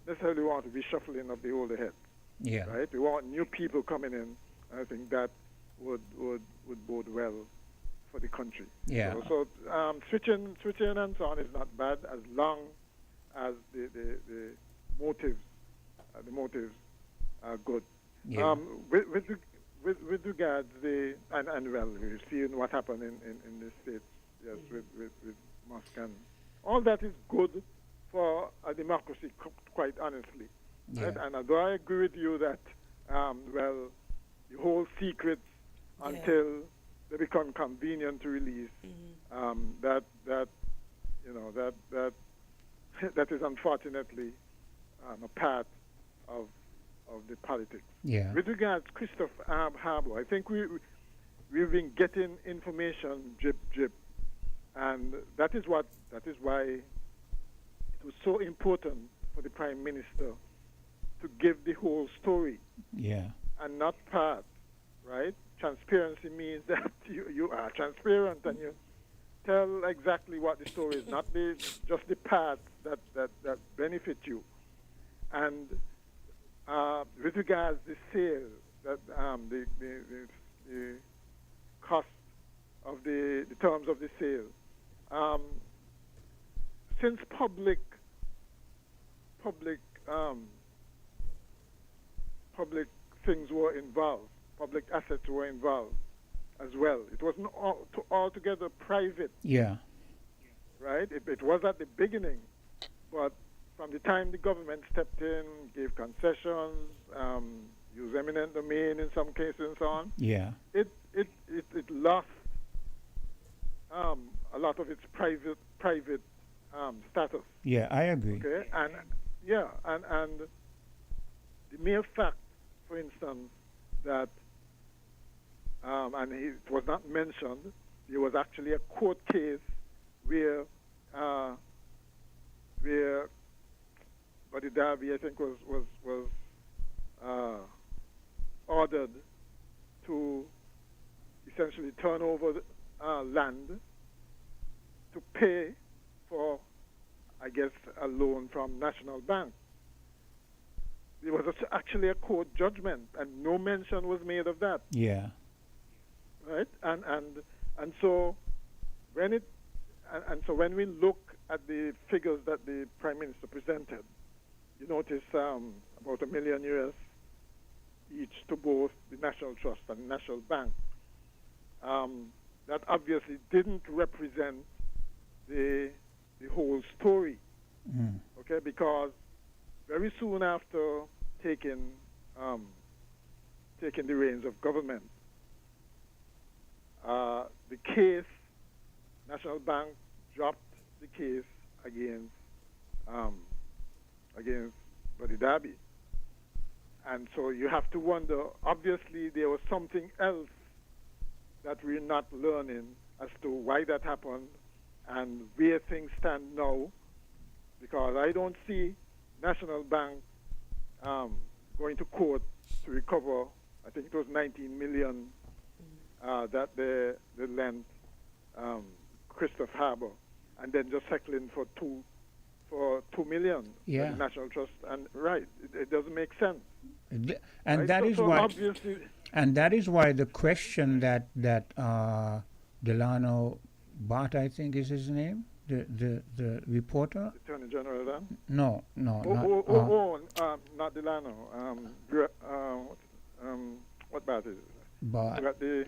necessarily want a reshuffling of the older heads, right? We want new people coming in. I think that would bode well for the country. Yeah. So switching and so on is not bad, as long as the motives are good. Yeah. With regards and well, we've seen what happened in the States, yes, with Musk, and all that is good, for a democracy, quite honestly. Yeah. Right? And although I agree with you that, well, you hold secrets until they become convenient to release, that you know that that is unfortunately a part of the politics. Yeah. With regards to Christopher Harbour, I think we've been getting information drip, and that is why it was so important for the Prime Minister to give the whole story. Yeah. And not part, right? Transparency means that you are transparent and you tell exactly what the story is, not just the parts that benefit you. And with regards to the sale, that the cost of the terms of the sale, since public things were involved, public assets were involved as well. It wasn't altogether private. Yeah. Right? It was at the beginning, but from the time the government stepped in, gave concessions, used eminent domain in some cases and so on, Yeah. it lost a lot of its private status. Yeah, I agree. Okay, and the mere fact, for instance, that and it was not mentioned, there was actually a court case where Buddy Darby, I think, was ordered to essentially turn over land to pay for, I guess, a loan from National Bank. There was actually a court judgment, and no mention was made of that. Yeah. Right, and so when we look at the figures that the Prime Minister presented, you notice about $1 million US each to both the National Trust and the National Bank. That obviously didn't represent the whole story. Okay, because very soon after taking the reins of government, the case, National Bank dropped the case against Buddy Darby. And so you have to wonder, obviously there was something else that we're not learning as to why that happened and where things stand now, because I don't see National Bank going to court to recover, I think it was 19 million that they lent Christopher Harbour, and then just settling for $2 million Yeah. the National Trust. And it doesn't make sense. And Right? that So- is so why. obviously, And that is why the question that Delano Bart, I think is his name, the reporter. Attorney General then? No, not. Not Delano. What about it? But I got the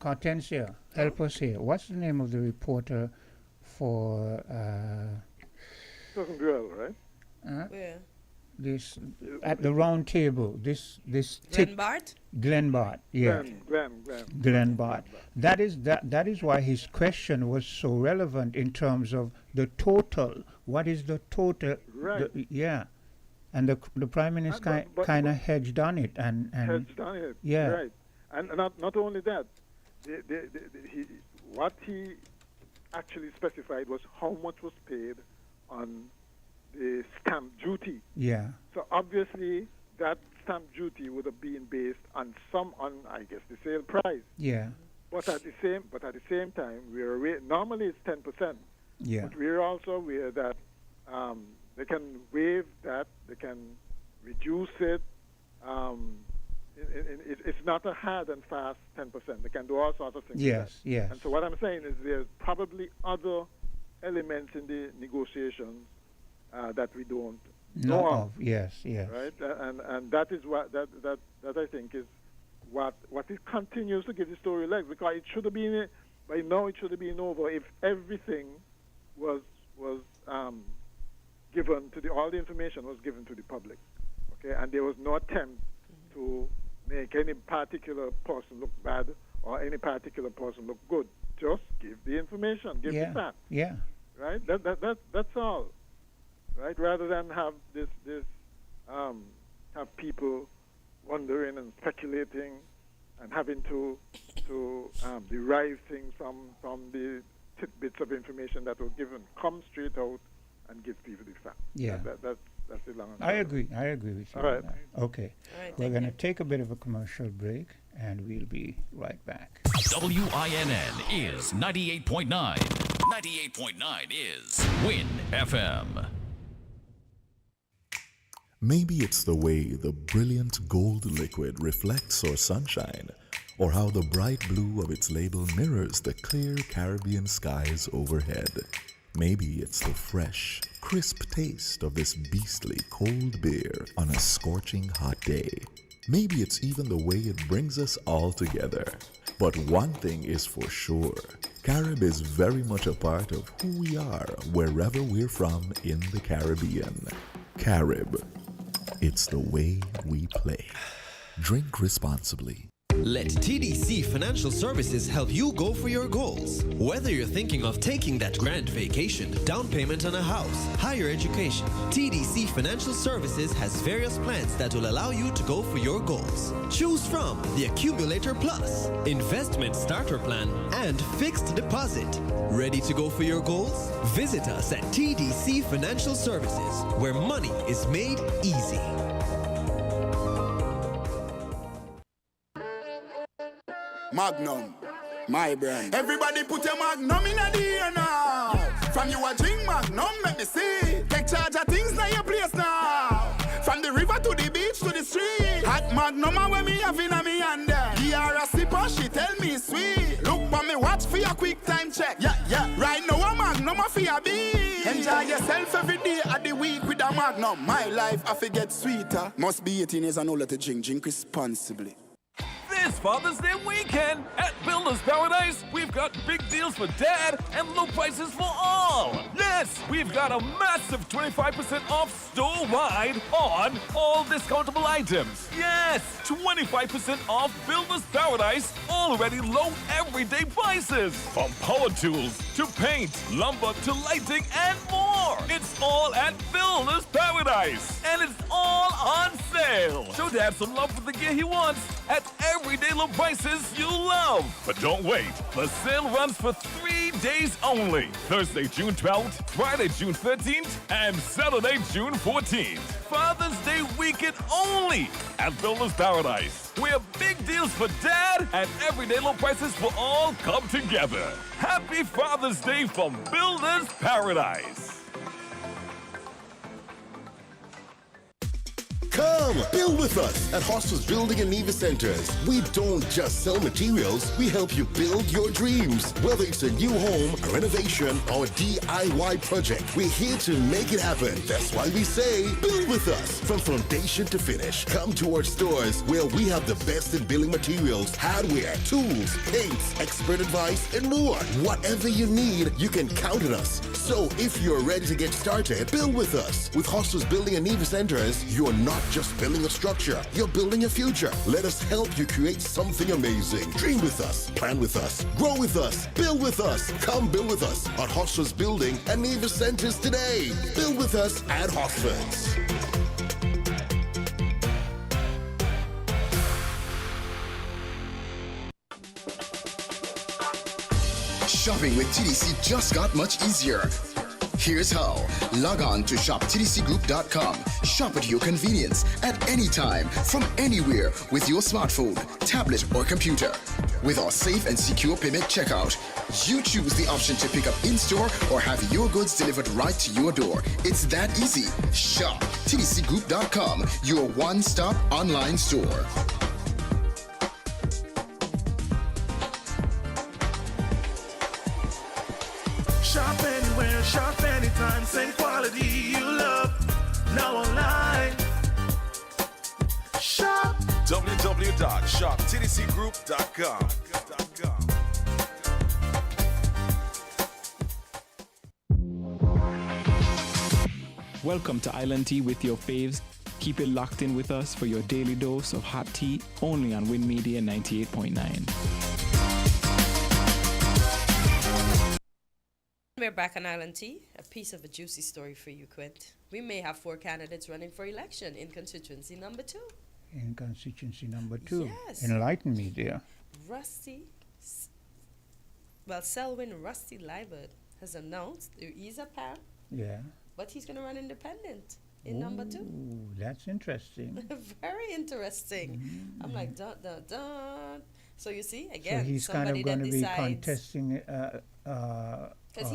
Cartencia, help us here. What's the name of the reporter for Susan Buell, right? Where? this at the round table? This Glenn Bart? Glenn Bart, yeah. Glenn. Bart. That is why his question was so relevant in terms of the total. What is the total? Right. Yeah. And the Prime Minister kind of hedged on it and Hedged on it. Yeah. Right. And not only that, what he actually specified was how much was paid on the stamp duty. Yeah. So obviously that stamp duty would have been based on I guess the sale price. Yeah. But at the same time, we're aware, normally it's 10%. Yeah. But we're also aware that they can waive that, they can reduce it. It's not a hard and fast 10%. They can do all sorts of things. Yes, with that. yes. And so what I'm saying is there's probably other elements in the negotiations that we don't know of. Yes, yes. Right, and that is what that I think is what it continues to give the story legs, because it should have been by now. It should have been over if everything was given to all the information was given to the public. Okay, and there was no attempt to make any particular person look bad or any particular person look good. Just give the information, give the facts. Yeah. Right? That's all. Right? Rather than have have people wondering and speculating and having to derive things from the tidbits of information that were given. Come straight out and give people the facts. Yeah. That's the long and I agree with you. All right. On that. Okay. All right, We're going to take a bit of a commercial break, and we'll be right back. WINN is 98.9. 98.9 is Win FM. Maybe it's the way the brilliant gold liquid reflects our sunshine, or how the bright blue of its label mirrors the clear Caribbean skies overhead. Maybe it's the fresh, crisp taste of this beastly cold beer on a scorching hot day. Maybe it's even the way it brings us all together. But one thing is for sure, Carib is very much a part of who we are wherever we're from in the Caribbean. Carib, it's the way we play. Drink responsibly. Let TDC Financial Services help you go for your goals. Whether you're thinking of taking that grand vacation, down payment on a house, higher education, TDC Financial Services has various plans that will allow you to go for your goals. Choose from the Accumulator Plus, Investment Starter Plan, and Fixed Deposit. Ready to go for your goals? Visit us at TDC Financial Services, where money is made easy. Magnum, my brand. Everybody put your Magnum in the air now. From you a drink Magnum, let me see. Take charge of things now your place now. From the river to the beach to the street. Hot Magnum when me have in a me hand there. Give her a sip and she tell me sweet. Look for me watch for your quick time check. Yeah. Right now a Magnum for your beat. Enjoy yourself every day of the week with a Magnum. My life I forget sweeter. Must be 18 years and older to drink. Drink responsibly. This Father's Day weekend at Builders Paradise, we've got big deals for dad and low prices for all. Yes, we've got a massive 25% off store-wide on all discountable items. Yes, 25% off Builders Paradise, already low everyday prices. From power tools to paint, lumber to lighting and more. It's all at Builders Paradise. And it's all on sale. Show dad some love for the gear he wants at everyday low prices you love. But don't wait. The sale runs for 3 days only. Thursday, June 12th, Friday, June 13th, and Saturday, June 14th. Father's Day weekend only at Builders Paradise, where big deals for dad and everyday low prices for all come together. Happy Father's Day from Builders Paradise. Come, build with us at Hostels Building and Nevis Centers. We don't just sell materials, we help you build your dreams. Whether it's a new home, a renovation, or a DIY project, we're here to make it happen. That's why we say, build with us. From foundation to finish, come to our stores where we have the best in building materials, hardware, tools, paints, expert advice, and more. Whatever you need, you can count on us. So if you're ready to get started, build with us. With Hostels Building and Nevis Centers, you're not just building a structure, you're building a future. Let us help you create something amazing. Dream with us, plan with us, grow with us, build with us. Come build with us at Hostels Building and Nevis Centers today. Build with us at Hostels. Shopping with TDC just got much easier. Here's how. Log on to shoptdcgroup.com. Shop at your convenience at any time, from anywhere with your smartphone, tablet, or computer. With our safe and secure payment checkout, you choose the option to pick up in-store or have your goods delivered right to your door. It's that easy. Shop tdcgroup.com, your one-stop online store. Shop anywhere, shop anytime, same quality you love. Now online. Shop www.shoptdcgroup.com. Welcome to Island Tea with your faves. Keep it locked in with us for your daily dose of hot tea, only on Win Media 98.9. We're back on Island Tea. A piece of a juicy story for you, Quint. We may have 4 candidates running for election in constituency number 2. In constituency number 2. Yes. Enlighten me, dear. Selwyn Rusty Liebert has announced he's a PAM, Yeah. but he's going to run independent in number 2. Ooh, that's interesting. Very interesting. I'm like, dun, dun, dun. So you see, again, So he's kind somebody of going that to be decides. contesting. Because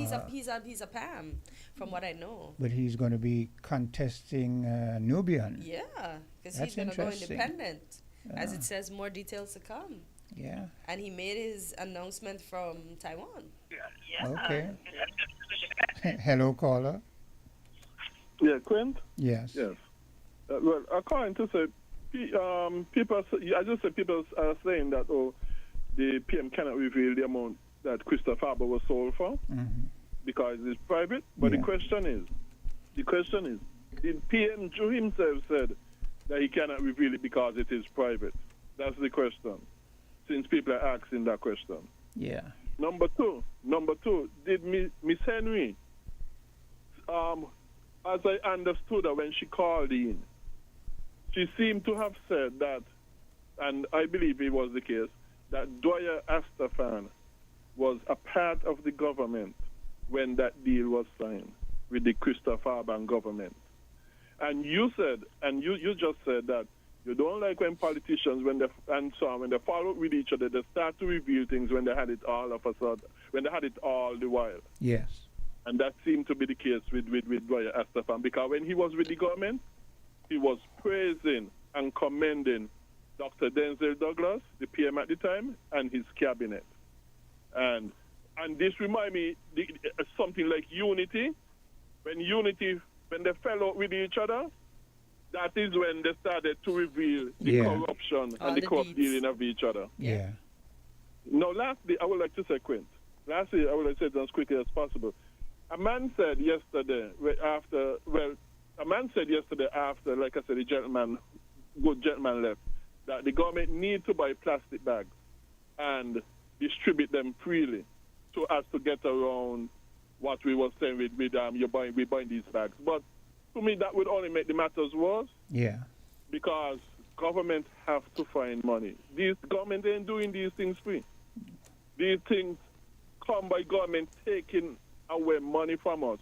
he's a PAM, from what I know. But he's going to be contesting Nubian. Yeah, because That's he's going to go interesting. Ah. independent. As it says, more details to come. Yeah. And he made his announcement from Taiwan. Okay. Hello, caller. Yeah, Quint? Yes. Yes. Well, according to say, people, I just said people are saying that, the PM cannot reveal the amount that Christopher Faber was sold for because it's private. But the question is, did PM Joe himself said that he cannot reveal it because it is private? That's the question, since people are asking that question. Yeah. Number two, did Miss Henry, as I understood her when she called in, she seemed to have said that, and I believe it was the case, that Dwyer Astafan was a part of the government when that deal was signed with the Christopher Urban government. And you said, and you just said that you don't like when politicians, when they follow up with each other, they start to reveal things when they had it all of a sudden, when they had it all the while. Yes. And that seemed to be the case with Dwyer Astafan, because when he was with the government, he was praising and commending Dr. Denzel Douglas, the PM at the time, and his cabinet. And this reminds me something like Unity. When they fell out with each other, that is when they started to reveal the corruption and the corrupt dealing of each other. Yeah. Now, lastly, I would like to say, Quint, I would like to say it as quickly as possible. A man said yesterday, after, like I said, the good gentleman left, that the government need to buy plastic bags and distribute them freely so as to get around what we were saying with we buying these bags. But to me, that would only make the matters worse. Yeah. Because government have to find money. These government ain't doing these things free. These things come by government taking away money from us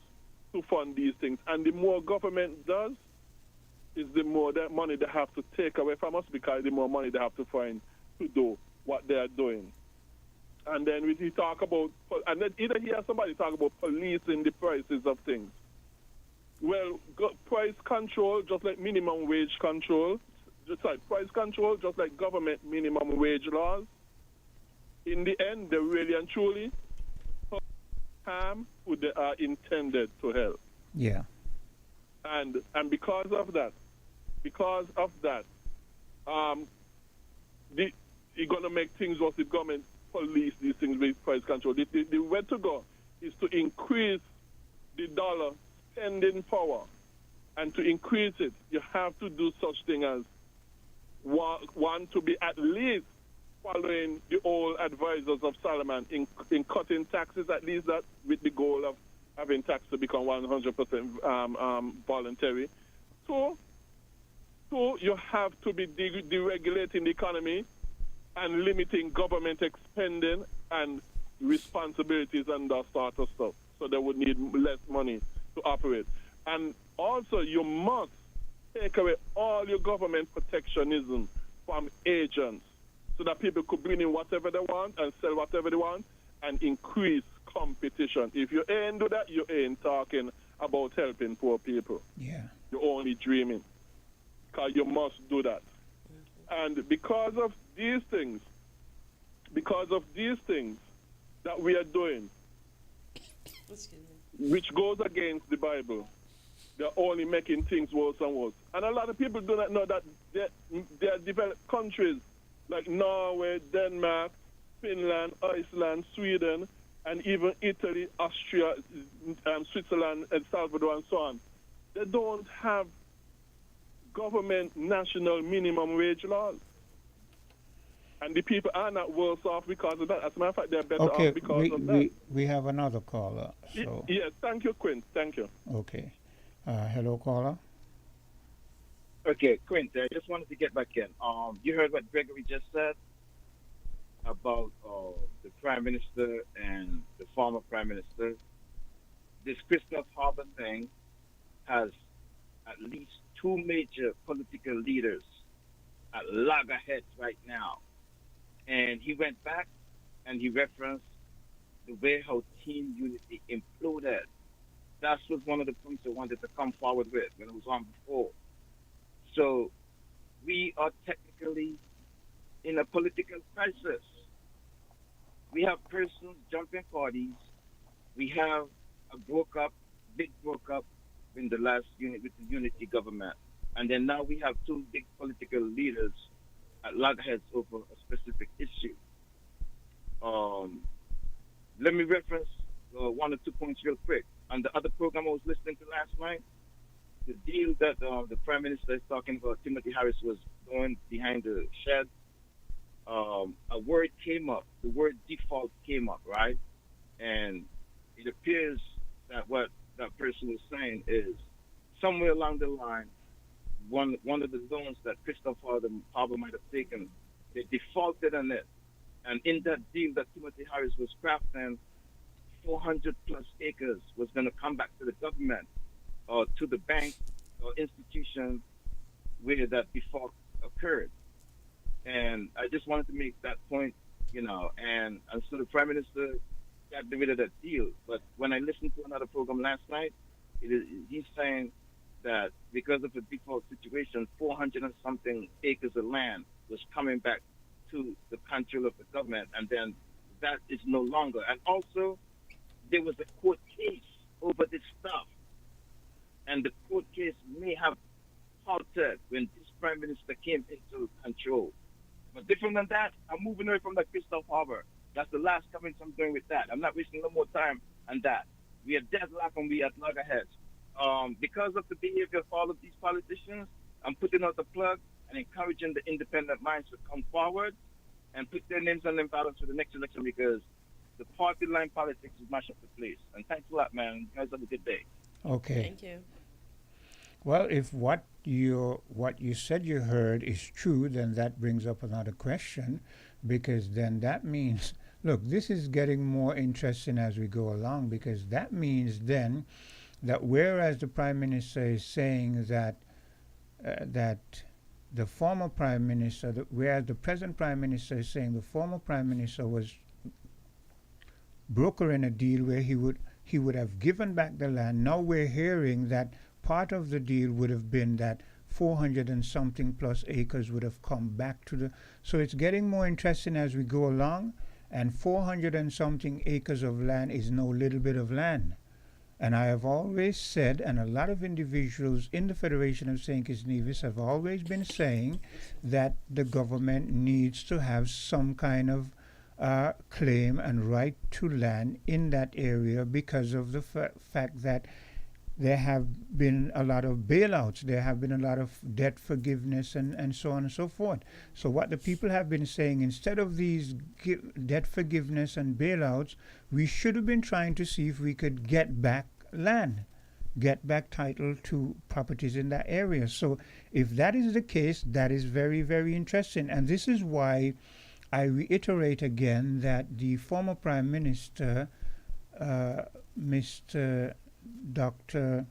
to fund these things. And the more government does, is the more that money they have to take away from us, because the more money they have to find to do what they are doing. And then we talk about, and then either hear somebody talk about policing the prices of things. Well, price control, just like minimum wage control, price control, just like government minimum wage laws, in the end, they really and truly harm who they are intended to help. Yeah. And because of that, you're going to make things worse if government police these things with price control. The way to go is to increase the dollar spending power. And to increase it, you have to do such thing as, one, to be at least following the old advisors of Solomon in cutting taxes, at least that with the goal of having tax to become 100% voluntary. So you have to be deregulating the economy and limiting government expending and responsibilities and that sort of stuff. So they would need less money to operate. And also you must take away all your government protectionism from agents so that people could bring in whatever they want and sell whatever they want and increase competition. If you ain't do that, you ain't talking about helping poor people. Yeah. You're only dreaming. Because you must do that. And because of these things that we are doing, which goes against the Bible, they're only making things worse and worse. And a lot of people do not know that there are developed countries like Norway, Denmark, Finland, Iceland, Sweden, and even Italy, Austria, Switzerland, El Salvador, and so on, they don't have government national minimum wage laws. And the people are not worse off because of that. As a matter of fact, they're better Okay, off because of that. we have another caller. So Yes, thank you, Quinn. Thank you. okay, hello caller. Okay, Quint, I just wanted to get back in. You heard what Gregory just said about the Prime Minister and the former Prime Minister. This Christoph Harbour thing has at least two major political leaders at loggerheads right now. And he went back and he referenced the way how Team Unity imploded. That was one of the points I wanted to come forward with when it was on before. So we are technically in a political crisis. We have persons jumping parties. We have a big broke up in the last unit with the unity government. And then now we have two big political leaders at loggerheads over a specific issue. Let me reference one or 2 points real quick. On the other program I was listening to last night, the deal that the Prime Minister is talking about, Timothy Harris, was going behind the shed. A word came up. The word default came up, right? And it appears that what that person was saying is somewhere along the line, one of the loans that Christoph Harbour might have taken, they defaulted on it. And in that deal that Timothy Harris was crafting, 400 plus acres was going to come back to the government or to the bank or institution where that default occurred. And I just wanted to make that point, and so the Prime Minister got rid of that deal. But when I listened to another program last night, he's saying that because of the default situation, 400 and something acres of land was coming back to the control of the government, and then that is no longer. And also, there was a court case over this stuff, and the court case may have halted when this Prime Minister came into control. But different than that, I'm moving away from the Christoph Harbour. That's the last comment I'm doing with that. I'm not wasting no more time on that. We are deadlocked and we are at loggerheads. Because of the behavior of all of these politicians, I'm putting out the plug and encouraging the independent minds to come forward and put their names on them ballots for the next election, because the party line politics is mash up the place. And thanks a lot, man. You guys have a good day. Okay. Thank you. Well, if what you said you heard is true, then that brings up another question, because then that means, look, this is getting more interesting as we go along, because that means then that whereas the Prime Minister is saying that the former Prime Minister, whereas the present Prime Minister is saying the former Prime Minister was brokering a deal where he would have given back the land. Now we're hearing that part of the deal would have been that 400 and something plus acres would have come back to the. So it's getting more interesting as we go along, and 400 and something acres of land is no little bit of land. And I have always said, and a lot of individuals in the Federation of St. Kitts Nevis have always been saying, that the government needs to have some kind of claim and right to land in that area, because of the fact that there have been a lot of bailouts, there have been a lot of debt forgiveness, and so on and so forth. So what the people have been saying, instead of these debt forgiveness and bailouts, we should have been trying to see if we could get back land, get back title to properties in that area. So if that is the case, that is very, very interesting. And this is why I reiterate again that the former Prime Minister, Mr. Dr.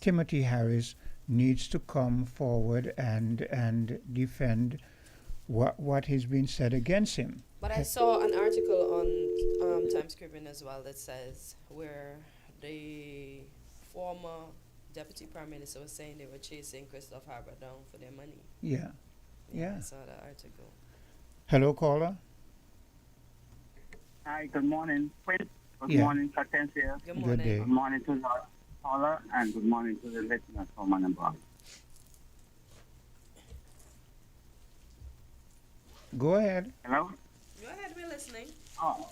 Timothy Harris, needs to come forward and defend what has been said against him. But I saw an article on Times Tribune as well that says where the former Deputy Prime Minister was saying they were chasing Christoph Harbour down for their money. Yeah. I saw that article. Hello, caller. Hi, good morning. Good Yeah. morning, Hortensia. Good morning. Good day. Good morning to the caller, and good morning to the listeners from Manabra. Go ahead. Hello? Go ahead, we're listening. Oh.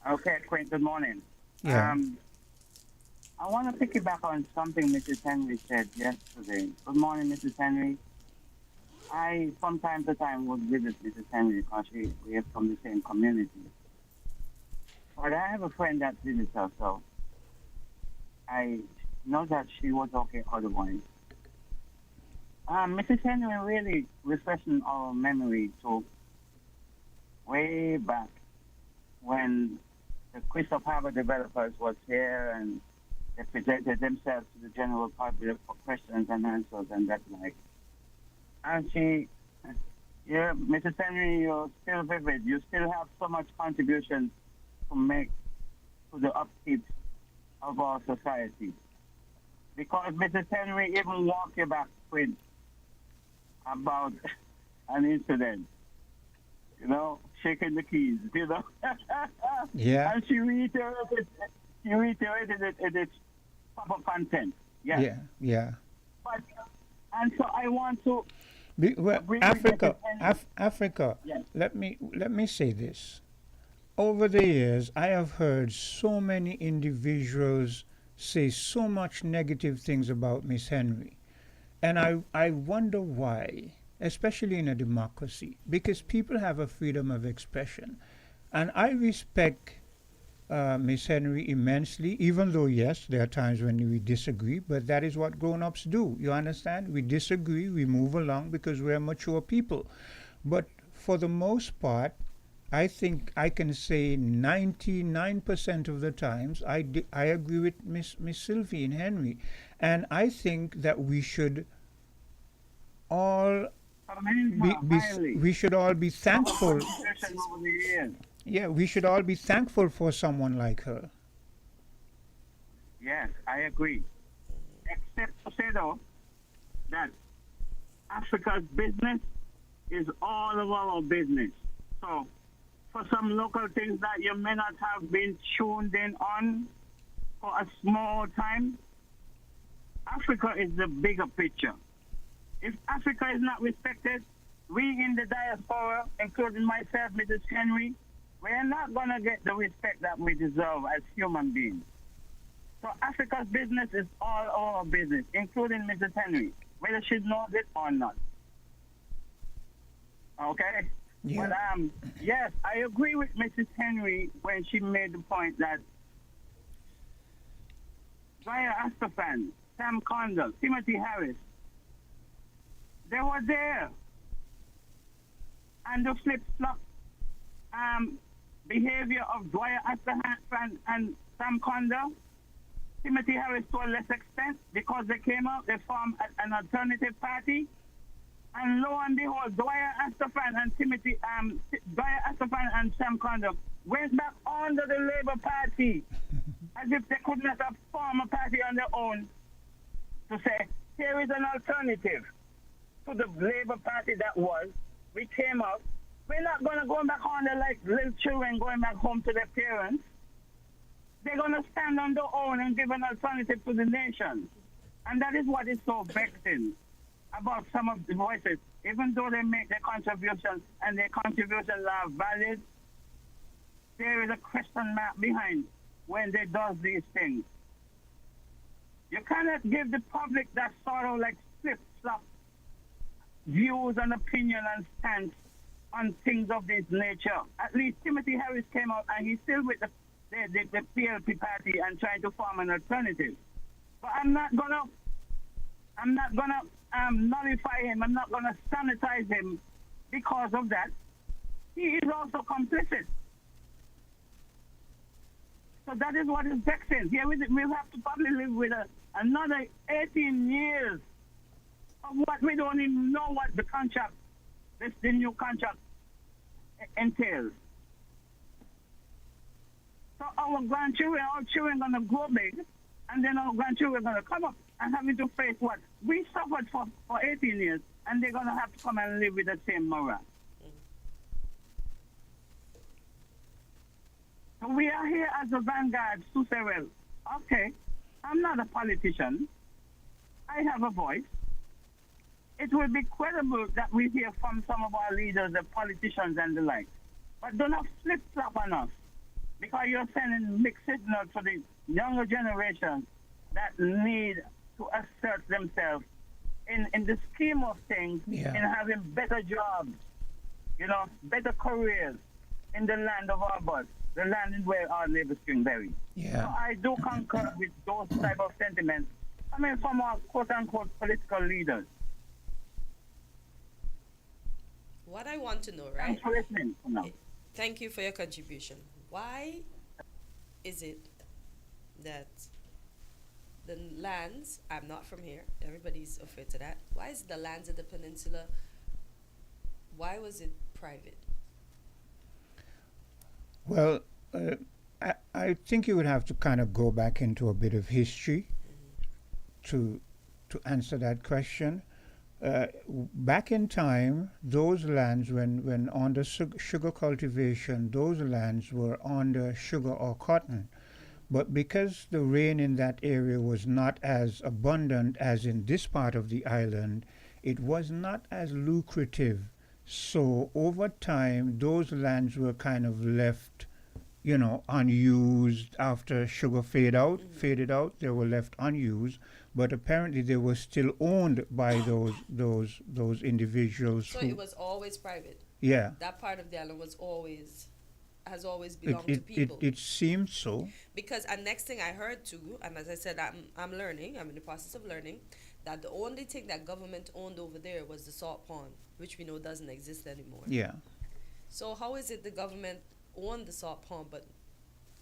Okay, Quint, good morning. Yeah. I want to piggyback on something Mrs. Henry said yesterday. Good morning, Mrs. Henry. I, from time to time, would visit Mrs. Henry because we are from the same community. But I have a friend that visits her, so I know that she was okay otherwise. Mrs. Henry really refreshing our memory to way back when the Crystal Harbor developers was here and they presented themselves to the general public for questions and answers and that like. And Mrs. Henry, you're still vivid. You still have so much contribution to make to the upkeep of our society. Because Mrs. Henry even walked you back with about an incident, shaking the keys, Yeah. And she reiterated it in its proper content. Yeah. Yeah. But, and so I want to Africa. Yes. Let me say this. Over the years, I have heard so many individuals say so much negative things about Miss Henry. And I wonder why, especially in a democracy, because people have a freedom of expression. And I respect Miss Henry immensely, even though, yes, there are times when we disagree, but that is what grown-ups do. You understand? We disagree, we move along because we're mature people. But for the most part, I think I can say 99% of the times I agree with Miss Sylvie and Henry. And I think that we should all we should all be thankful. Yeah, we should all be thankful for someone like her. Yes, I agree. Except to say though that Africa's business is all of our business. So for some local things that you may not have been tuned in on for a small time, Africa is the bigger picture. If Africa is not respected, we in the diaspora, including myself, Mrs. Henry, we're not going to get the respect that we deserve as human beings. So Africa's business is all our business, including Mrs. Henry, whether she knows it or not. Okay? Yeah. But yes, I agree with Mrs. Henry when she made the point that Zaya Astafan, Sam Condell, Timothy Harris, they were there. And the flip-flop behavior of Dwyer Astafan and Sam Condell, Timothy Harris to a less extent, because they came out, they formed an alternative party. And lo and behold, Dwyer Astafan and Sam Condell went back under the Labour Party as if they could not have formed a party on their own to say, here is an alternative to the Labour Party that was. We came out. We're not going to go back under like little children going back home to their parents. They're going to stand on their own and give an alternative to the nation. And that is what is so vexing about some of the voices. Even though they make their contributions and their contributions are valid, there is a question mark behind when they do these things. You cannot give the public that sort of like flip-flop views and opinion and stance on things of this nature. At least Timothy Harris came out and he's still with the PLP party and trying to form an alternative. But I'm not gonna nullify him. I'm not gonna sanitize him because of that. He is also complicit. So that is what is vexing. Here we'll have to probably live with another 18 years of what we don't even know what the contract, the new contract entails. So our grandchildren, our children are going to grow big, and then our grandchildren are going to come up and having to face what we suffered for 18 years, and they're going to have to come and live with the same moral. So we are here as a vanguard to say, well, okay, I'm not a politician. I have a voice. It will be credible that we hear from some of our leaders, the politicians and the like. But do not flip-flop on us, because you're sending mixed signals to the younger generation that need to assert themselves in the scheme of things, Yeah. in having better jobs, better careers in the land of our birth, the land in where our neighbors string berries. Yeah. So I do concur with those type of sentiments coming from our quote-unquote political leaders. What I want to know, right? Thanks for listening. No. Thank you for your contribution. Why is it that the lands, I'm not from here, everybody's afraid to that. Why is the lands of the peninsula, why was it private? Well, I think you would have to kind of go back into a bit of history to answer that question. Back in time, those lands, when under sugar cultivation, those lands were under sugar or cotton. But because the rain in that area was not as abundant as in this part of the island, it was not as lucrative. So over time, those lands were kind of left, unused after sugar faded out. They were left unused, but apparently they were still owned by those individuals. So it was always private. Yeah. That part of the island has always belonged to people. It seems so. Because and next thing I heard too, and as I said, I'm learning. I'm in the process of learning that the only thing that government owned over there was the salt pond, which we know doesn't exist anymore. Yeah. So how is it the government owned the salt pond, but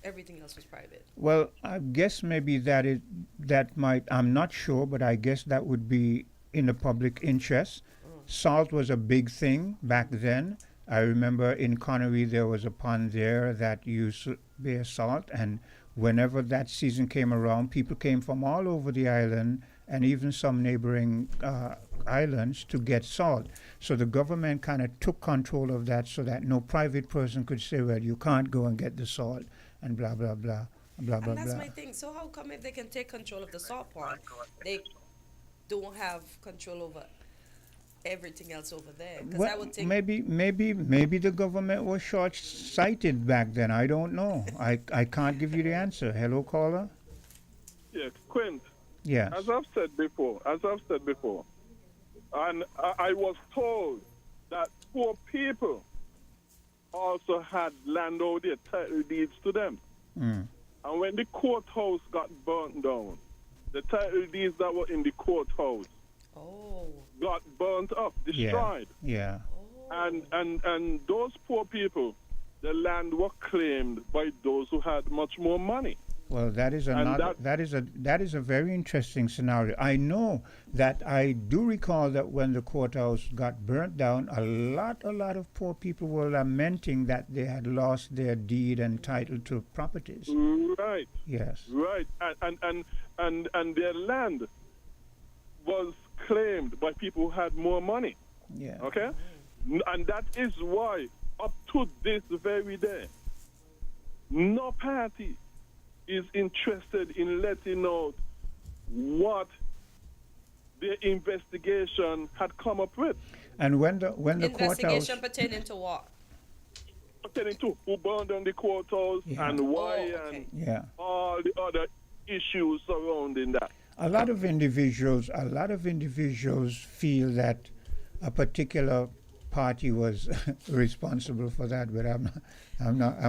everything else was private? Well, I guess maybe that might. I'm not sure, but I guess that would be in the public interest. Salt was a big thing back then. I remember in Connery there was a pond there that used to bear salt, and whenever that season came around, people came from all over the island and even some neighboring islands to get salt. So the government kind of took control of that so that no private person could say, well, you can't go and get the salt and blah, blah, blah, blah, blah, And that's blah. my thing. So how come if they can take control of the salt pond, they don't have control over everything else over there? Because I Well, would think maybe the government was short-sighted back then. I don't know. I can't give you the answer. Hello, caller? Yes, Quint. Yes. As I've said before, and I was told that poor people also had land out there, title deeds to them. Mm. And when the courthouse got burnt down, the title deeds that were in the courthouse got burnt up, destroyed. Yeah. And those poor people, the land were claimed by those who had much more money. Well, that is that is a very interesting scenario. I know that I do recall that when the courthouse got burnt down, a lot of poor people were lamenting that they had lost their deed and title to properties. Right. Yes. Right. And their land was claimed by people who had more money. Yeah. Okay? And that is why, up to this very day, no party is interested in letting out what their investigation had come up with. And when the courthouse investigation pertaining to what? Pertaining to who burned down the courthouse and why and all the other issues surrounding that. a lot of individuals feel that a particular party was responsible for that, but I'm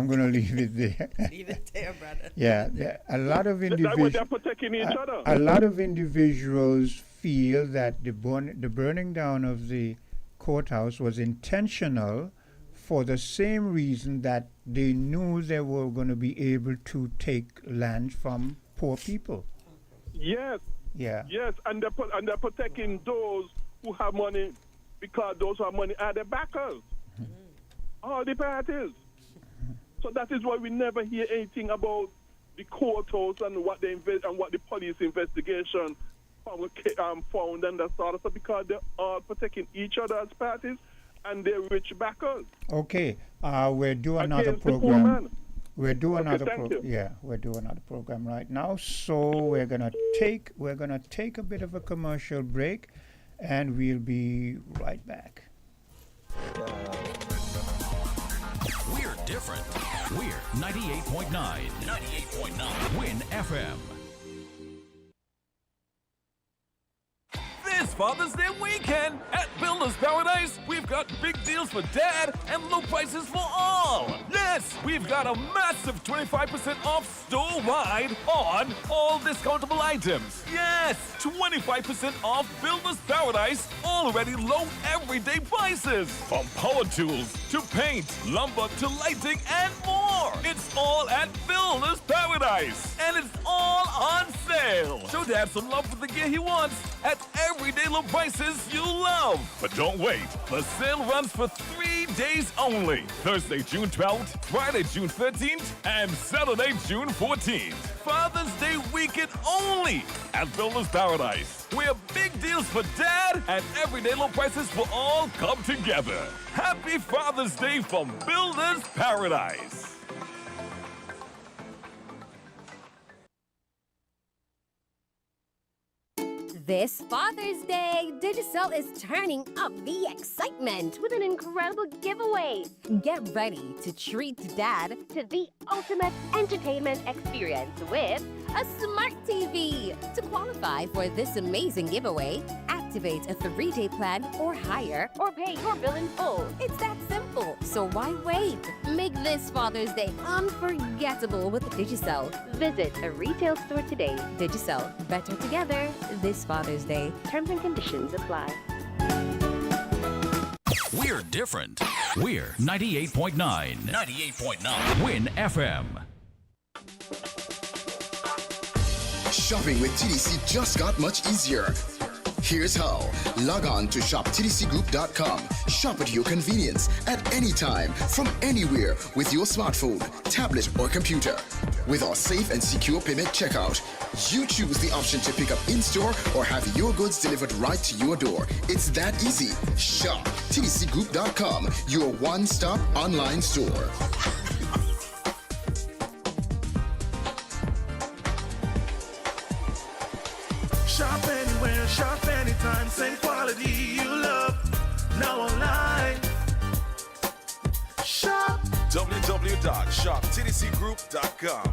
going to leave it there. Leave it there, brother. Yeah, a lot of individuals. They're protecting each other. A lot of individuals feel that the burning down of the courthouse was intentional for the same reason that they knew they were going to be able to take land from poor people. Yes. Yeah. Yes, and they're protecting those who have money, because those who have money are the backers. All the parties. So that is why we never hear anything about the courthouse and what they and what the police investigation found and that sort of stuff, because they're all protecting each other as parties and their rich backers. Okay, we're doing another Against the poor program. man. We're doing Okay, another thank you. we're doing another program right now. So we're gonna take a bit of a commercial break, and we'll be right back. We're different. We're 98.9. 98.9. Win FM. This Father's Day weekend at Builders Paradise, we've got big deals for dad and low prices for all. Yes, we've got a massive 25% off store-wide on all discountable items. Yes, 25% off Builders Paradise, already low everyday prices. From power tools to paint, lumber to lighting and more. It's all at Builders Paradise. And it's all on sale. Show dad some love for the gear he wants at everyday low prices you love. But don't wait. The sale runs for 3 days only. Thursday, June 12th, Friday, June 13th, and Saturday, June 14th. Father's Day weekend only at Builders Paradise, where big deals for dad and everyday low prices for all come together. Happy Father's Day from Builders Paradise. This Father's Day, Digicel is turning up the excitement with an incredible giveaway. Get ready to treat dad to the ultimate entertainment experience with a smart TV. To qualify for this amazing giveaway, activate a 3-day plan or higher, or pay your bill in full. It's that simple, so why wait? Make this Father's Day unforgettable with Digicel. Visit a retail store today. Digicel, better together this Father's Day. Terms and conditions apply. We're different. We're 98.9. 98.9. Win FM. Shopping with TDC just got much easier. Here's how. Log on to shoptdcgroup.com. Shop at your convenience at any time, from anywhere, with your smartphone, tablet, or computer. With our safe and secure payment checkout, you choose the option to pick up in-store or have your goods delivered right to your door. It's that easy. Shop tdcgroup.com, your one-stop online store. Shop anywhere, shop anytime, same quality you love. Now online. Shop www.shoptdcgroup.com.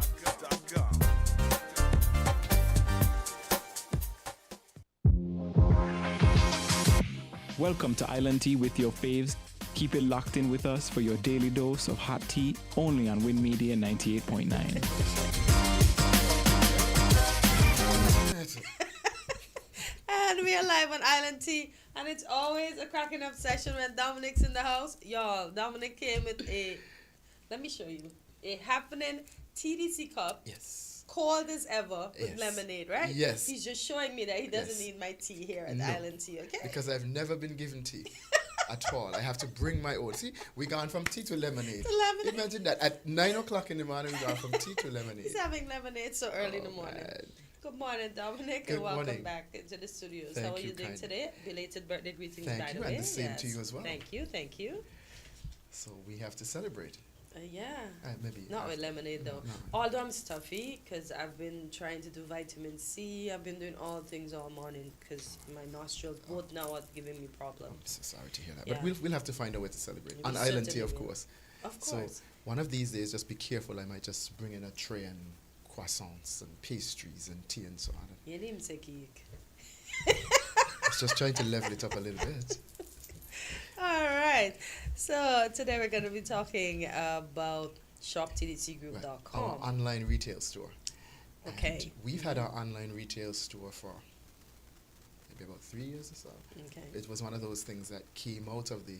Welcome to Island Tea with your faves. Keep it locked in with us for your daily dose of hot tea, only on Win Media 98.9. And we are live on Island Tea, and it's always a cracking up session when Dominic's in the house. Y'all, Dominic came with let me show you, a happening TDC cup. Yes. Cold as ever with Yes. lemonade, right? Yes. He's just showing me that he doesn't Yes. need my tea here at No, Island Tea, okay? Because I've never been given tea at all. I have to bring my own. See, we gone from tea to lemonade. To lemonade. Imagine that. At 9 o'clock in the morning, we gone from tea to lemonade. He's having lemonade so early in the morning. Man. Good morning, Dominic, Good and welcome morning. back into the studios. Thank How are you you doing kindly. today? Belated birthday greetings, Thank by you, the way. and the same to you as well. Thank you, thank you. So we have to celebrate. Yeah. Maybe. Not with lemonade, though. No. Although I'm stuffy, because I've been trying to do vitamin C. I've been doing all things all morning, because my nostrils both now are giving me problems. I'm so sorry to hear that. Yeah. But we'll have to find a way to celebrate. We On Island Tea, certainly of will. course. Of So course. one of these days, just be careful. I might just bring in a tray and croissants and pastries and tea and so on. You didn't even say cake. I was just trying to level it up a little bit. All right. So today we're going to be talking about shoptdcgroup.com. Our online retail store. Okay. And we've had our online retail store for maybe about 3 years or so. Okay. It was one of those things that came out of the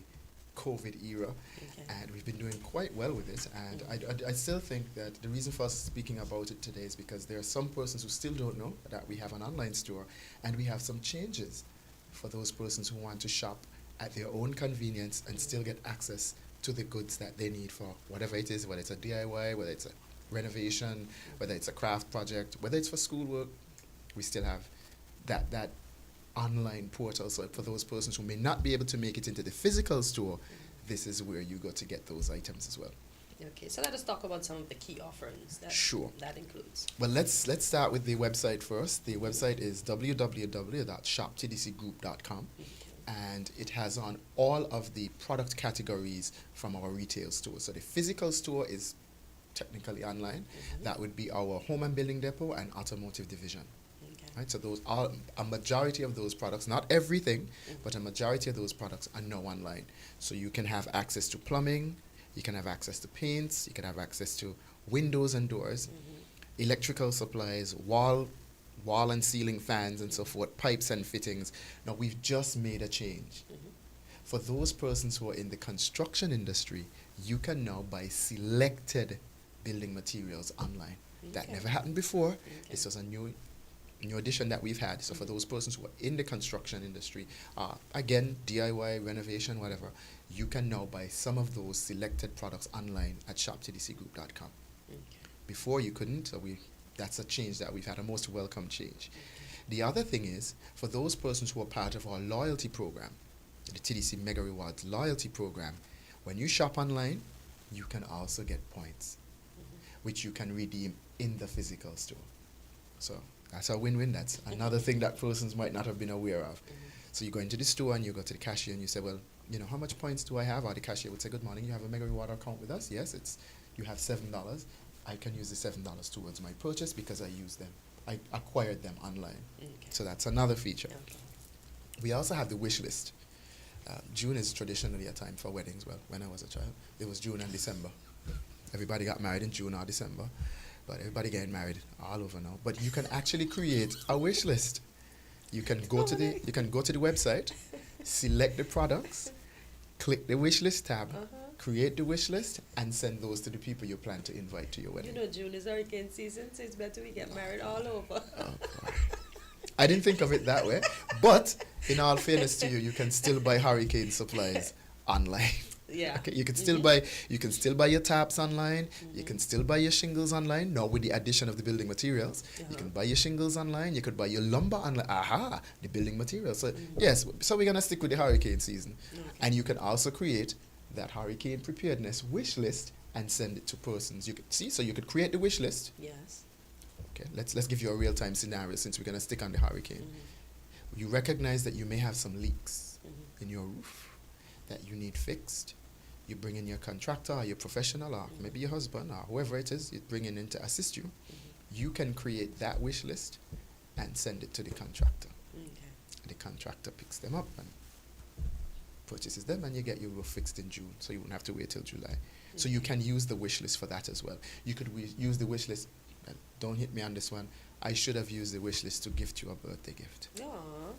COVID era, Okay. and we've been doing quite well with it. And I still think that the reason for us speaking about it today is because there are some persons who still don't know that we have an online store, and we have some changes for those persons who want to shop at their own convenience and still get access to the goods that they need for whatever it is, whether it's a DIY, whether it's a renovation, whether it's a craft project, whether it's for schoolwork. We still have that online portal. So for those persons who may not be able to make it into the physical store, this is where you go to get those items as well. Okay, so let us talk about some of the key offerings that Sure. that includes. Well, let's start with the website first. The website is www.shoptdcgroup.com, and it has on all of the product categories from our retail store. So the physical store is technically online. That would be our home and building depot and automotive division. Right? So those are a majority of those products, not everything, but a majority of those products are now online. So you can have access to plumbing, you can have access to paints, you can have access to windows and doors, electrical supplies, wall and ceiling fans and so forth, pipes and fittings. Now we've just made a change. For those persons who are in the construction industry, you can now buy selected building materials online. That never happened before. This was a new addition that we've had. So for those persons who are in the construction industry, again, DIY, renovation, whatever, you can now buy some of those selected products online at shoptdcgroup.com. Before you couldn't, so that's a change that we've had, a most welcome change. The other thing is, for those persons who are part of our loyalty program, the TDC Mega Rewards loyalty program, when you shop online, you can also get points, which you can redeem in the physical store. So that's a win-win. That's another thing that persons might not have been aware of. So you go into the store and you go to the cashier and you say, well, you know, how much points do I have? Or the cashier would say, good morning, you have a Mega Reward account with us? Yes, you have $7. I can use the $7 towards my purchase because I use them. I acquired them online. So that's another feature. We also have the wish list. June is traditionally a time for weddings. Well, when I was a child, it was June and December. Everybody got married in June or December, but everybody getting married all over now. But you can actually create a wish list. You can go to the website, select the products, click the wish list tab, create the wish list, and send those to the people you plan to invite to your wedding. You know, June is hurricane season, so it's better we get married all over. I didn't think of it that way, but in all fairness to you, you can still buy hurricane supplies online. Yeah. Okay, you can still buy your taps online. You can still buy your shingles online. Now with the addition of the building materials, you can buy your shingles online. You could buy your lumber online. Aha, the building materials. So yes, so we're gonna stick with the hurricane season, and you can also create that hurricane preparedness wish list and send it to persons. You could see, so you could create the wish list. Yes. Okay, let's give you a real-time scenario since we're gonna stick on the hurricane. You recognize that you may have some leaks in your roof that you need fixed. You bring in your contractor or your professional or maybe your husband or whoever it is you bring in to assist you. You can create that wish list and send it to the contractor. The contractor picks them up and purchases them, and you get your roof fixed in June, so you won't have to wait till July. So you can use the wish list for that as well. You could use the wish list. Don't hit me on this one. I should have used the wish list to gift you a birthday gift.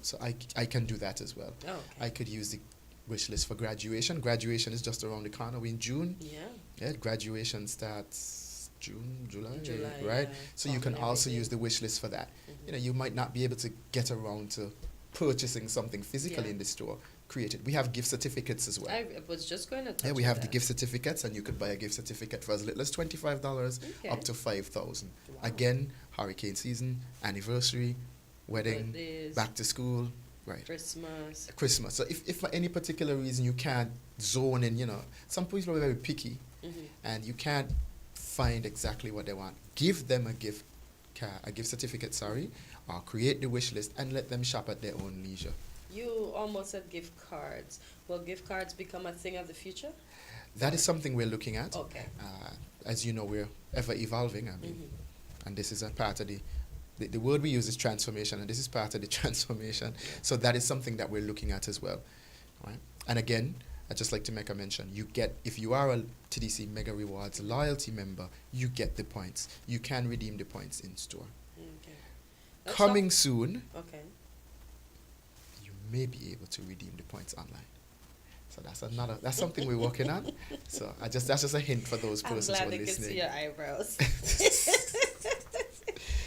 So I can do that as well. I could use the wish list for graduation. Graduation is just around the corner. We're in June. Yeah. Graduation starts June, July, right? So you can also use the wish list for that. You know, you might not be able to get around to purchasing something physically in the store. Create it. We have gift certificates as well. I was just going to touch we have on the that. gift certificates, and you could buy a gift certificate for as little as $25 up to $5,000. Again, hurricane season, anniversary, wedding, Birthdays, back to school, right? Christmas. So if for any particular reason you can't zone in, you know, some people are very picky, and you can't find exactly what they want. Give them a gift certificate, or create the wish list and let them shop at their own leisure. You almost said gift cards. Will gift cards become a thing of the future? That is something we're looking at. Okay. As you know, we're ever evolving. I mean, and this is a part of the word we use is transformation, and this is part of the transformation. So that is something that we're looking at as well, right? And again, I'd just like to make a mention. If you are a TDC Mega Rewards loyalty member, you get the points. You can redeem the points in store. Okay. Coming soon. Okay. May be able to redeem the points online. So that's something we're working on. So that's just a hint for those persons who are listening. I'm glad they can see your eyebrows.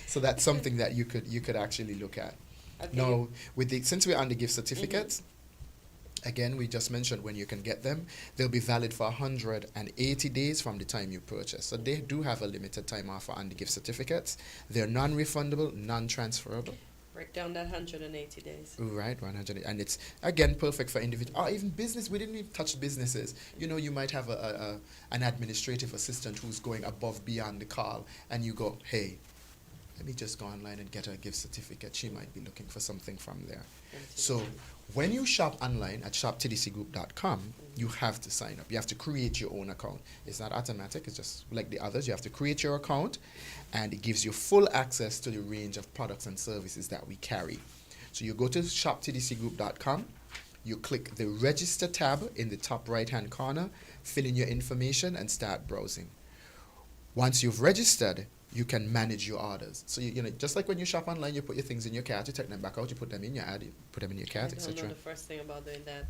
So that's something that you could actually look at. Okay. Now, since we're on the gift certificates, again, we just mentioned when you can get them. They'll be valid for 180 days from the time you purchase. So they do have a limited time offer on the gift certificates. They're non-refundable, non-transferable. Break down that 180 days. Right, 100, and it's again perfect for individual or even business. We didn't even touch businesses. You know, you might have an administrative assistant who's going above beyond the call, and you go, hey, let me just go online and get her gift certificate. She might be looking for something from there. So When you shop online at shoptdcgroup.com, you have to sign up. You have to create your own account. It's not automatic. It's just like the others. You have to create your account, and it gives you full access to the range of products and services that we carry. So you go to shoptdcgroup.com, you click the Register tab in the top right-hand corner, fill in your information, and start browsing. Once you've registered, you can manage your orders. So you know, just like when you shop online, you put your things in your cart, you take them back out, you put them in your ad, you put them in your cart, I etc. don't know the first thing about doing that.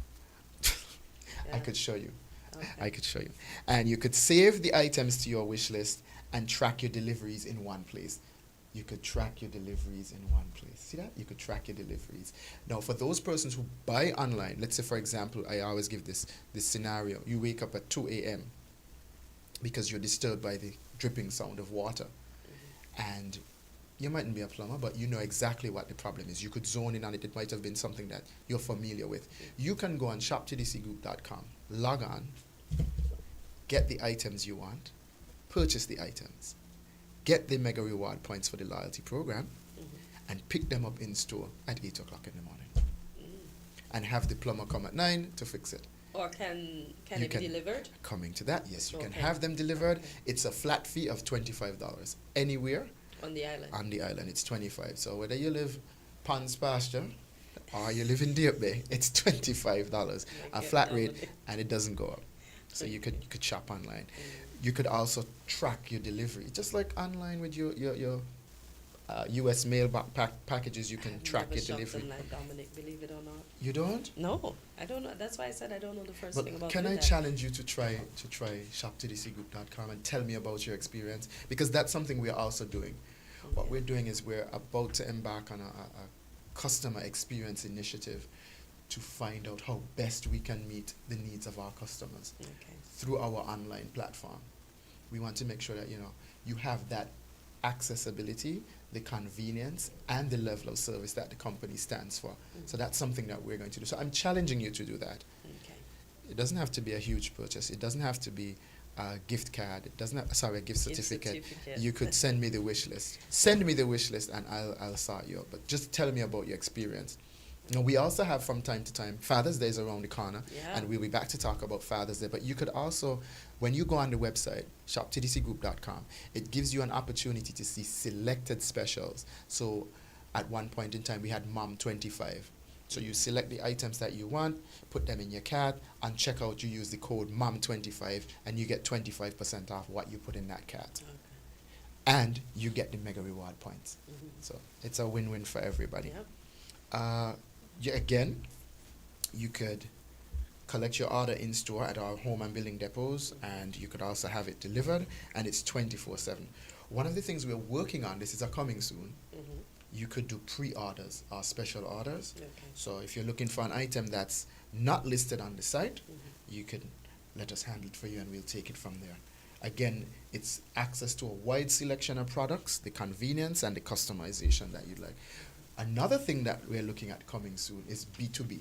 I could show you. Okay. I could show you. And you could save the items to your wish list and track your deliveries in one place. You could track your deliveries in one place. See that? You could track your deliveries. Now, for those persons who buy online, let's say, for example, I always give this scenario. You wake up at 2 a.m. because you're disturbed by the dripping sound of water. And you mightn't be a plumber, but you know exactly what the problem is. You could zone in on it. It might have been something that you're familiar with. You can go on shoptdcgroup.com, log on, get the items you want, purchase the items, get the mega reward points for the loyalty program, and pick them up in store at 8 o'clock in the morning. And have the plumber come at 9 to fix it. Or can it be delivered? Coming to that, yes, you can have them delivered. It's a flat fee of $25 anywhere. On the island? On the island, it's $25. So whether you live Ponds Pasture or you live in Deer Bay, it's $25, a flat rate, and it doesn't go up. So you could shop online. You could also track your delivery, just like online with your U.S. mail packages. You can track your delivery. Like Dominic, believe it or not. You don't? No, I don't know. That's why I said I don't know the first thing about. Can I challenge you to try shoptdcgroup.com and tell me about your experience? Because that's something we are also doing. Okay. What we're doing is we're about to embark on a customer experience initiative to find out how best we can meet the needs of our customers through our online platform. We want to make sure that you have that accessibility, the convenience, and the level of service that the company stands for. So that's something that we're going to do. So I'm challenging you to do that. Okay. It doesn't have to be a huge purchase. It doesn't have to be a gift card. It doesn't have, a gift certificate. You could send me the wish list. Send me the wish list and I'll sort you up. But just tell me about your experience. Now, we also have from time to time, Father's Day is around the corner, and we'll be back to talk about Father's Day. But you could also, when you go on the website, shoptdcgroup.com, it gives you an opportunity to see selected specials. So at one point in time, we had Mom 25. So you select the items that you want, put them in your cart, and checkout, you use the code MOM25, and you get 25% off what you put in that cart. Okay. And you get the mega reward points. So it's a win-win for everybody. Again, you could collect your order in store at our home and building depots, and you could also have it delivered, and it's 24/7. One of the things we're working on, this is coming soon, you could do pre-orders or special orders. Okay. So if you're looking for an item that's not listed on the site, you could let us handle it for you and we'll take it from there. Again, it's access to a wide selection of products, the convenience and the customization that you'd like. Another thing that we're looking at coming soon is B2B.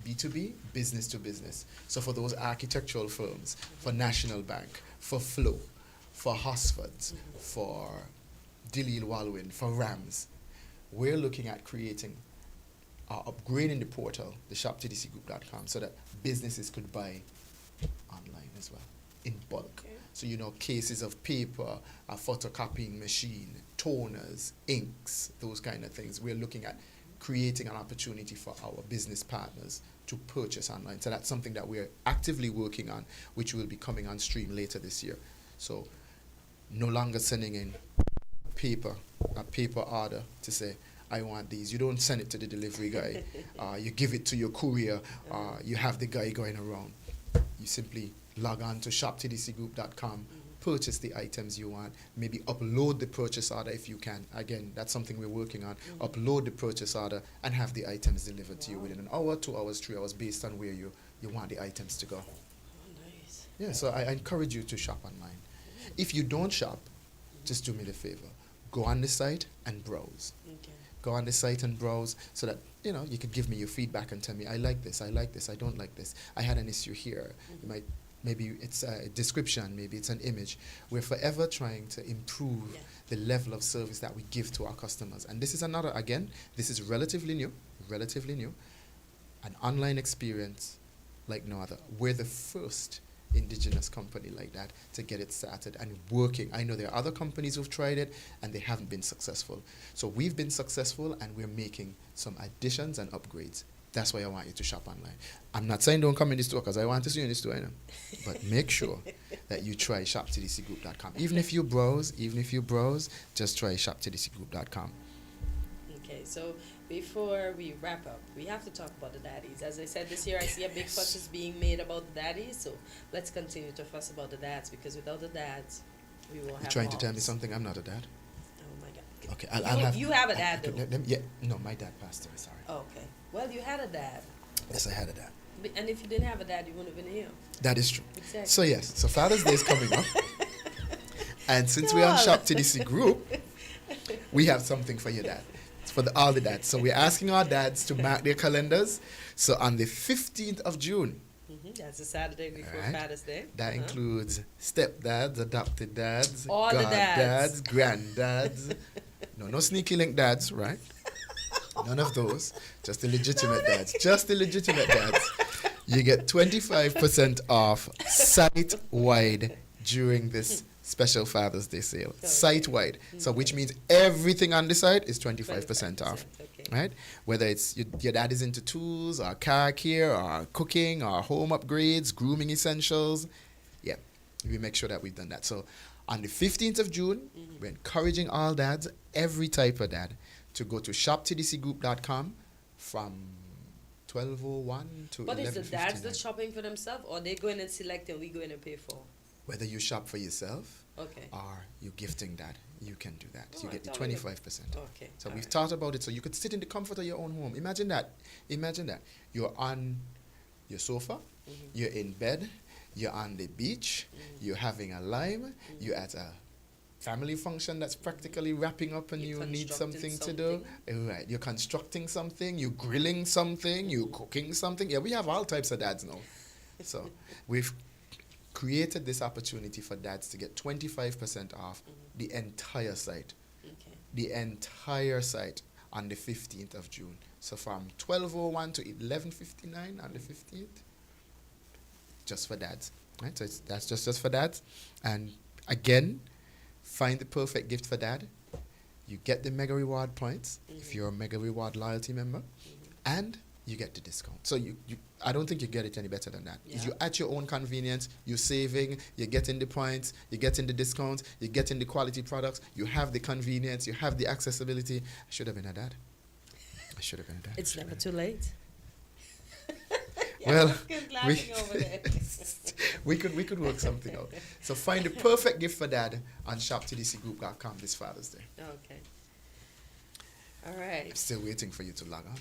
B2B, business to business. So for those architectural firms, for National Bank, for Flow, for Hosfords, for Dilil Walwyn, for Rams, we're looking at creating upgrading the portal, the shoptdcgroup.com, so that businesses could buy online as well, in bulk. Okay. So, cases of paper, a photocopying machine, toners, inks, those kind of things. We're looking at creating an opportunity for our business partners to purchase online. So that's something that we're actively working on, which will be coming on stream later this year. So no longer sending in a paper order to say, I want these. You don't send it to the delivery guy. You give it to your courier. You have the guy going around. You simply log on to shoptdcgroup.com, purchase the items you want, maybe upload the purchase order if you can. Again, that's something we're working on. Upload the purchase order and have the items delivered to you within an hour, 2 hours, 3 hours, based on where you want the items to go. Nice. Yeah, so I encourage you to shop online. If you don't shop, just do me the favor. Go on the site and browse. Okay. Go on the site and browse so that, you could give me your feedback and tell me, I like this, I don't like this. I had an issue here. Maybe it's a description, maybe it's an image. We're forever trying to improve the level of service that we give to our customers. And this is this is relatively new. an online experience like no other. We're the first indigenous company like that to get it started and working. I know there are other companies who've tried it and they haven't been successful. So we've been successful and we're making some additions and upgrades. That's why I want you to shop online. I'm not saying don't come in the store because I want to see you in the store, you know. But make sure that you try shoptdcgroup.com. Even if you browse, just try shoptdcgroup.com. Okay, so before we wrap up, we have to talk about the daddies. As I said, this year I see a big fuss is being made about the daddies, so let's continue to fuss about the dads, because without the dads, we will have You're trying moms. to tell me something? I'm not a dad. Oh my God. Okay, I'll have... You have a dad, though. Yeah, no, my dad passed away, sorry. Oh, okay. Well, you had a dad. Yes, I had a dad. And if you didn't have a dad, you wouldn't have been here. That is true. Exactly. So yes, so Father's Day is coming up. And since we're on Shop TDC Group, we have something for your dad. It's for all the dads. So we're asking our dads to mark their calendars. So on the 15th of June. That's a Saturday before Father's Day. That includes stepdads, adopted dads, all the dads, granddads. No sneaky link dads, right? None of those. Just the legitimate dads. Just the legitimate dads. You get 25% off site-wide during this special Father's Day sale. Site-wide. So which means everything on the site is 25% off. Right? Whether it's your dad is into tools or car care or cooking or home upgrades, grooming essentials. Yeah, we make sure that we've done that. So on the 15th of June, we're encouraging all dads, every type of dad, to go to shoptdcgroup.com from 12:01 to 11:59. But is the dads that shopping for themselves, or they go in and select and we go in and pay for? Whether you shop for yourself Okay. or you gifting dad, you can do that. Oh, you get the I thought we 25% off. Okay. So we've thought about it so you could sit in the comfort of your own home. Imagine that. Imagine that. You're on your sofa, you're in bed, you're on the beach, you're having a lime, you're at a family function that's practically wrapping up and you need something to do. Right. You're constructing something, you're grilling something, you're cooking something. Yeah, we have all types of dads now. So we've created this opportunity for dads to get 25% off the entire site. Okay. The entire site on the 15th of June. So from 12:01 to 11:59 on the 15th, just for dads. Right? So that's just for dads. And again, find the perfect gift for dad. You get the Mega Reward points if you're a Mega Reward loyalty member, and you get the discount. So I don't think you get it any better than that. Yeah. You're at your own convenience, you're saving, you're getting the points, you're getting the discounts, you're getting the quality products, you have the convenience, you have the accessibility. I should have been a dad. I should have been a dad. It's never too late. Well, we could work something out. So find the perfect gift for dad on shoptdcgroup.com this Father's Day. Okay. All right. I'm still waiting for you to log on.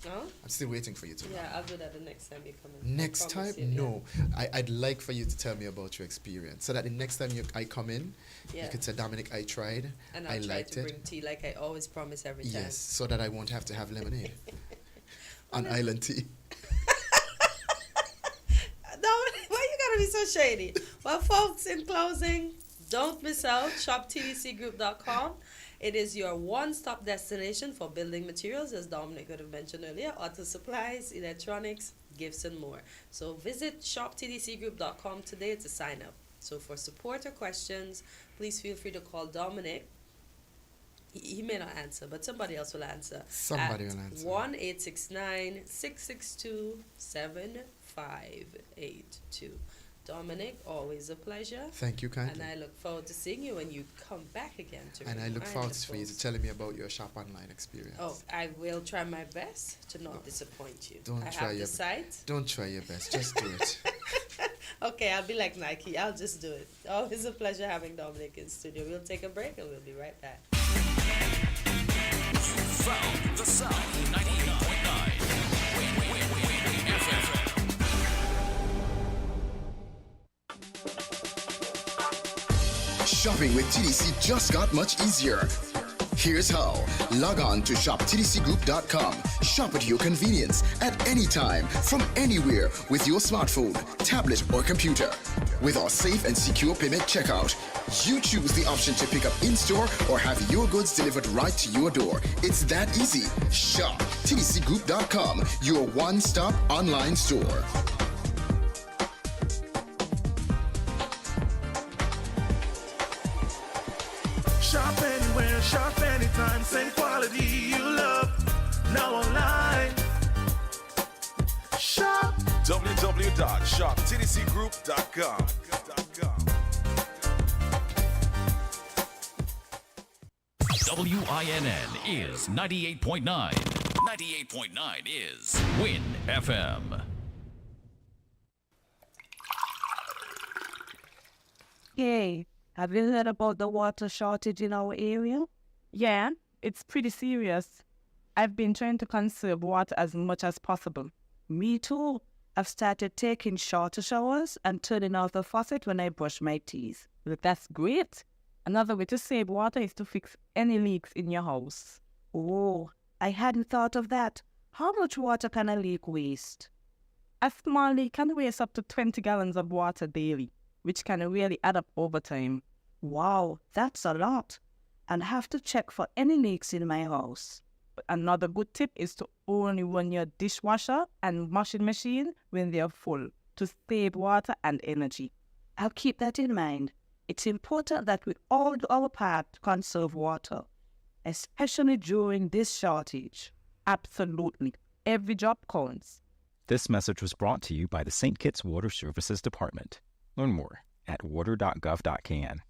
Huh? I'm still waiting for you to log on. Yeah, I'll do that the next time you come in. Next time? No. I'd like for you to tell me about your experience so that the next time I come in, you could say, Dominic, I tried. And I I'll try liked to it. bring tea like I always promise every time. Yes, so that I won't have to have lemonade on island tea. No, why you gotta be so shady? Well, folks, in closing, don't miss out. ShopTDCGroup.com. It is your one-stop destination for building materials, as Dominic could have mentioned earlier, auto supplies, electronics, gifts, and more. So visit ShopTDCGroup.com today to sign up. So for support or questions, please feel free to call Dominic. He may not answer, but somebody else will answer. Somebody will answer. 1-869-662-7582. Dominic, always a pleasure. Thank you kindly. And I look forward to seeing you when you come back again. And I look forward for you to telling me about your shop online experience. Oh, I will try my best to not disappoint you. Don't try your best. Don't try your best. Just do it. Okay, I'll be like Nike. I'll just do it. Always a pleasure having Dominic in studio. We'll take a break and we'll be right back. Found the sound 98.9 FM. Shopping with TDC just got much easier. Here's how. Log on to shoptdcgroup.com. Shop at your convenience at any time, from anywhere, with your smartphone, tablet, or computer. with our safe and secure payment checkout. You choose the option to pick up in-store or have your goods delivered right to your door. It's that easy. Shop tdcgroup.com, your one-stop online store. Shop anywhere, shop anytime, same quality you love. Now online. Shop www.shoptdcgroup.com. WINN is 98.9. 98.9 is Win FM. Hey, have you heard about the water shortage in our area? Yeah, it's pretty serious. I've been trying to conserve water as much as possible. Me too. I've started taking shorter showers and turning off the faucet when I brush my teeth. Look, that's great. Another way to save water is to fix any leaks in your house. Oh, I hadn't thought of that. How much water can a leak waste? A small leak can waste up to 20 gallons of water daily, which can really add up over time. Wow, that's a lot. And have to check for any leaks in my house. But another good tip is to only run your dishwasher and washing machine when they are full to save water and energy. I'll keep that in mind. It's important that we all do our part to conserve water, especially during this shortage. Absolutely. Every drop counts. This message was brought to you by the St. Kitts Water Services Department. Learn more at water.gov.kn.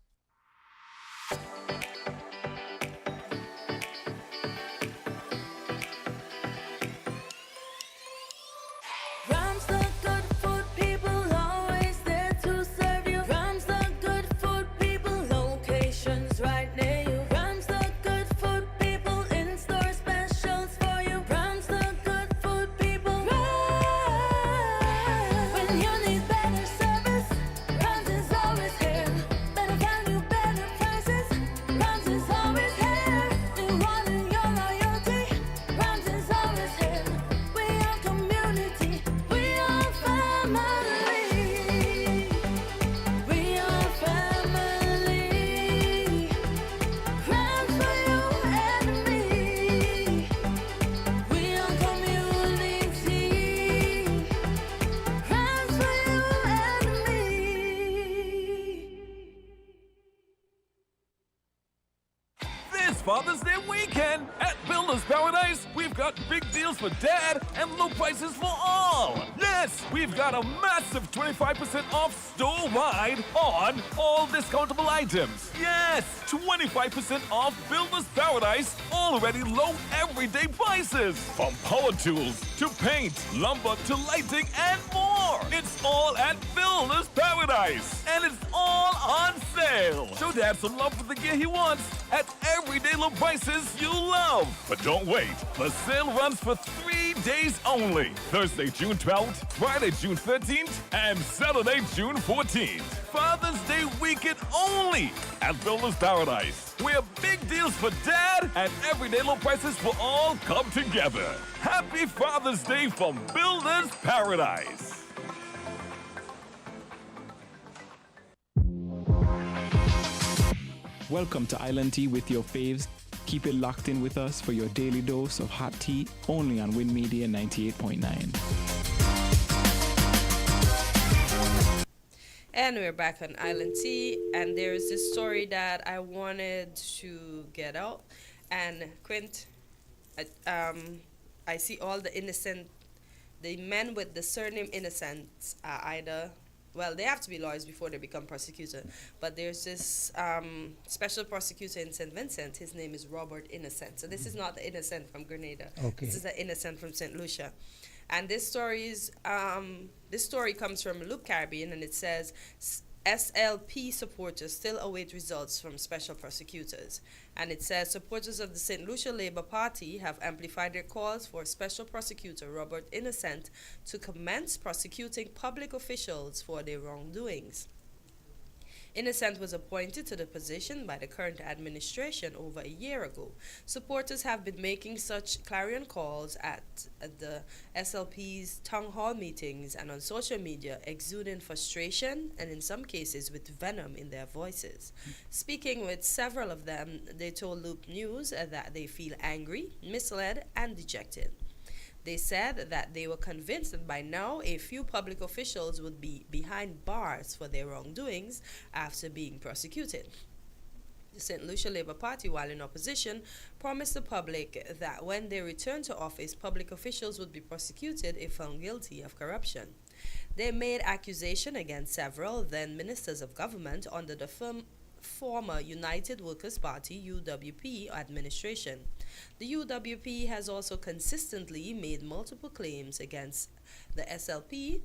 Father's Day weekend at Builders Paradise. We've got big deals for dad and low prices for all. Yes, we've got a massive 25% off store-wide on all discountable items. Yes, 25% off Builders Paradise, already low everyday prices. From power tools to paint, lumber to lighting and more. It's all at Builders Paradise. And it's all on sale. Show dad some love for the gear he wants at everyday low prices you love. But don't wait. The sale runs for 3 days only. Thursday, June 12th, Friday, June 13th, and Saturday, June 14th. Father's Day weekend only at Builders Paradise, where big deals for dad and everyday low prices for all come together. Happy Father's Day from Builders Paradise. Welcome to Island Tea with your faves. Keep it locked in with us for your daily dose of hot tea, only on Win Media 98.9. And we're back on Island Tea, and there's this story that I wanted to get out. And Quint, I see all the men with the surname Innocent are either, well, they have to be lawyers before they become prosecutor. But there's this special prosecutor in St. Vincent. His name is Robert Innocent. So this is not the Innocent from Grenada. Okay. This is the Innocent from St. Lucia. And this story comes from Loop Caribbean, and it says SLP supporters still await results from special prosecutors. And it says supporters of the St. Lucia Labour Party have amplified their calls for special prosecutor Robert Innocent to commence prosecuting public officials for their wrongdoings. Innocent was appointed to the position by the current administration over a year ago. Supporters have been making such clarion calls at the SLP's town hall meetings and on social media, exuding frustration and in some cases with venom in their voices. Speaking with several of them, they told Loop News that they feel angry, misled, and dejected. They said that they were convinced that by now a few public officials would be behind bars for their wrongdoings after being prosecuted. The St. Lucia Labour Party, while in opposition, promised the public that when they returned to office, public officials would be prosecuted if found guilty of corruption. They made accusation against several then ministers of government under the former United Workers' Party UWP administration. The UWP has also consistently made multiple claims against the SLP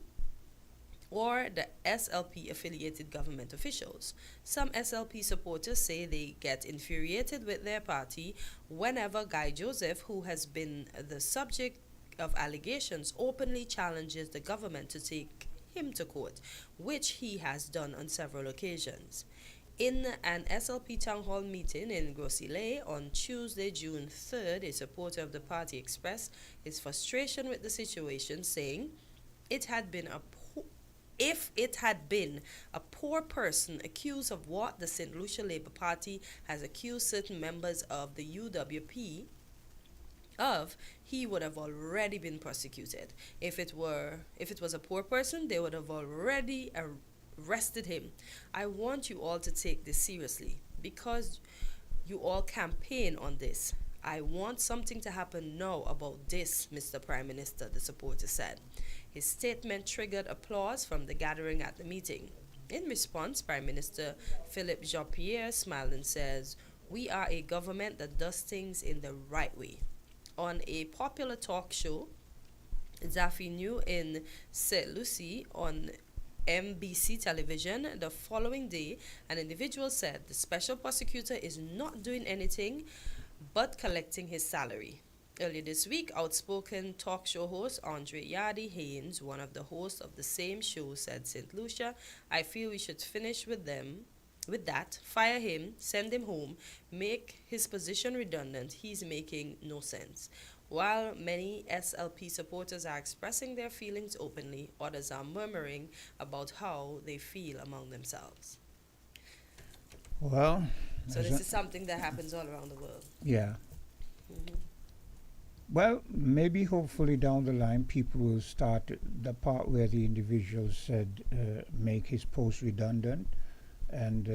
or the SLP affiliated government officials. Some SLP supporters say they get infuriated with their party whenever Guy Joseph, who has been the subject of allegations, openly challenges the government to take him to court, which he has done on several occasions. In an SLP town hall meeting in Gros-Islet on Tuesday, June 3rd, a supporter of the party expressed his frustration with the situation, saying if it had been a poor person accused of what the St. Lucia Labour Party has accused certain members of the UWP of, he would have already been prosecuted. If it was a poor person, they would have already arrested him. I want you all to take this seriously because you all campaign on this. I want something to happen now about this, Mr. Prime Minister, the supporter said. His statement triggered applause from the gathering at the meeting. In response, Prime Minister Philippe Jean-Pierre smiled and says, "We are a government that does things in the right way." On a popular talk show, Zafi New in St. Lucie on MBC television the following day, an individual said the special prosecutor is not doing anything but collecting his salary. Earlier this week, outspoken talk show host Andre Yardi Haynes, one of the hosts of the same show, said, "St. Lucia, I feel we should finish with that, fire him, send him home, make his position redundant. He's making no sense." While many SLP supporters are expressing their feelings openly, others are murmuring about how they feel among themselves. Well, so this is something that happens all around the world. Yeah. Mm-hmm. Well, maybe hopefully down the line people will start the part where the individual said make his post redundant. And,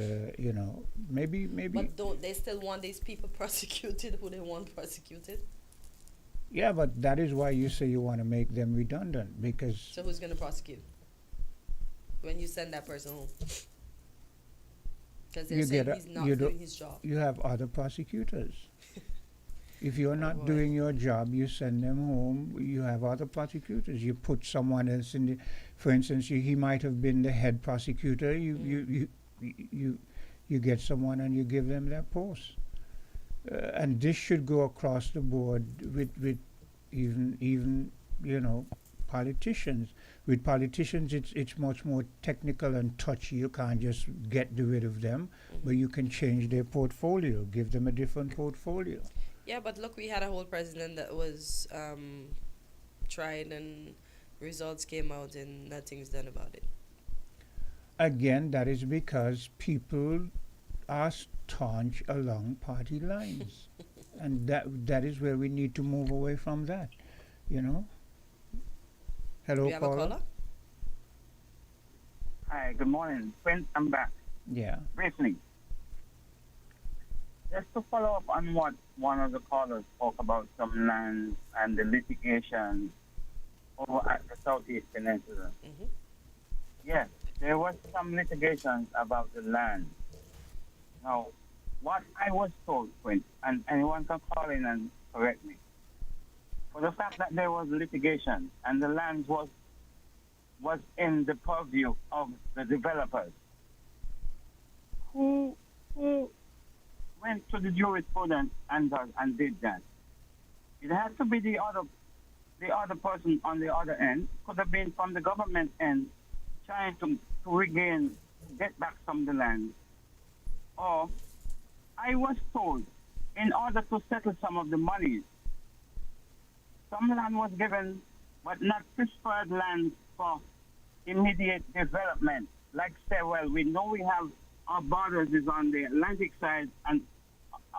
maybe... But don't they still want these people prosecuted who they want prosecuted? Yeah, but that is why you say you want to make them redundant, because... So who's going to prosecute when you send that person home? Because they're saying he's not doing his job. You have other prosecutors. If you're not doing your job, you send them home. You have other prosecutors. You put someone else in the... For instance, he might have been the head prosecutor. You get someone and you give them that post. And this should go across the board with even politicians. With politicians, it's much more technical and touchy. You can't just get rid of them, but you can change their portfolio, give them a different portfolio. Yeah, but look, we had a whole president that was tried and results came out and nothing's done about it. Again, that is because people are staunch along party lines. And that is where we need to move away from that, Hello, we have caller? a caller? Hi, good morning. Prince, I'm back. Yeah. Briefly. Just to follow up on what one of the callers spoke about some land and the litigation over at the Southeast Peninsula. Mm-hmm. Yes, there was some litigation about the land. Now, what I was told, Prince, and anyone can call in and correct me, for the fact that there was litigation and the land was in the purview of the developers, who went to the jurisprudence and did that? It has to be the other person on the other end. Could have been from the government end trying to regain get back some of the land. Or I was told in order to settle some of the monies, some land was given, but not preferred land for immediate development. Like say, well, we know we have our borders is on the Atlantic side and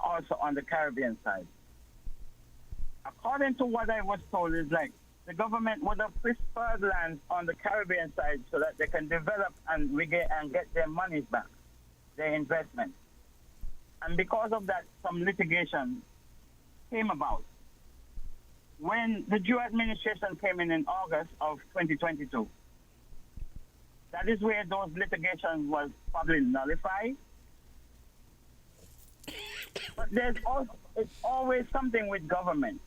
also on the Caribbean side. According to what I was told, is like the government would have preferred land on the Caribbean side so that they can develop and get their monies back, their investment. And because of that, some litigation came about. When the Jew administration came in August of 2022, that is where those litigations was probably nullified. But it's always something with government.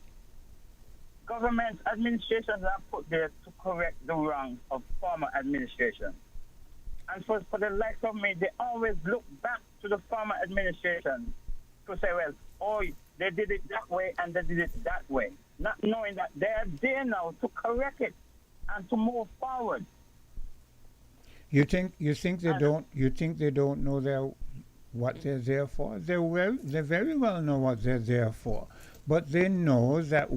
Government administrations are put there to correct the wrongs of former administration. And for the likes of me, they always look back to the former administration to say, well, oh, they did it that way and they did it that way. Not knowing that they are there now to correct it and to move forward. You think they don't know what they're there for? They very well know what they're there for, but they know that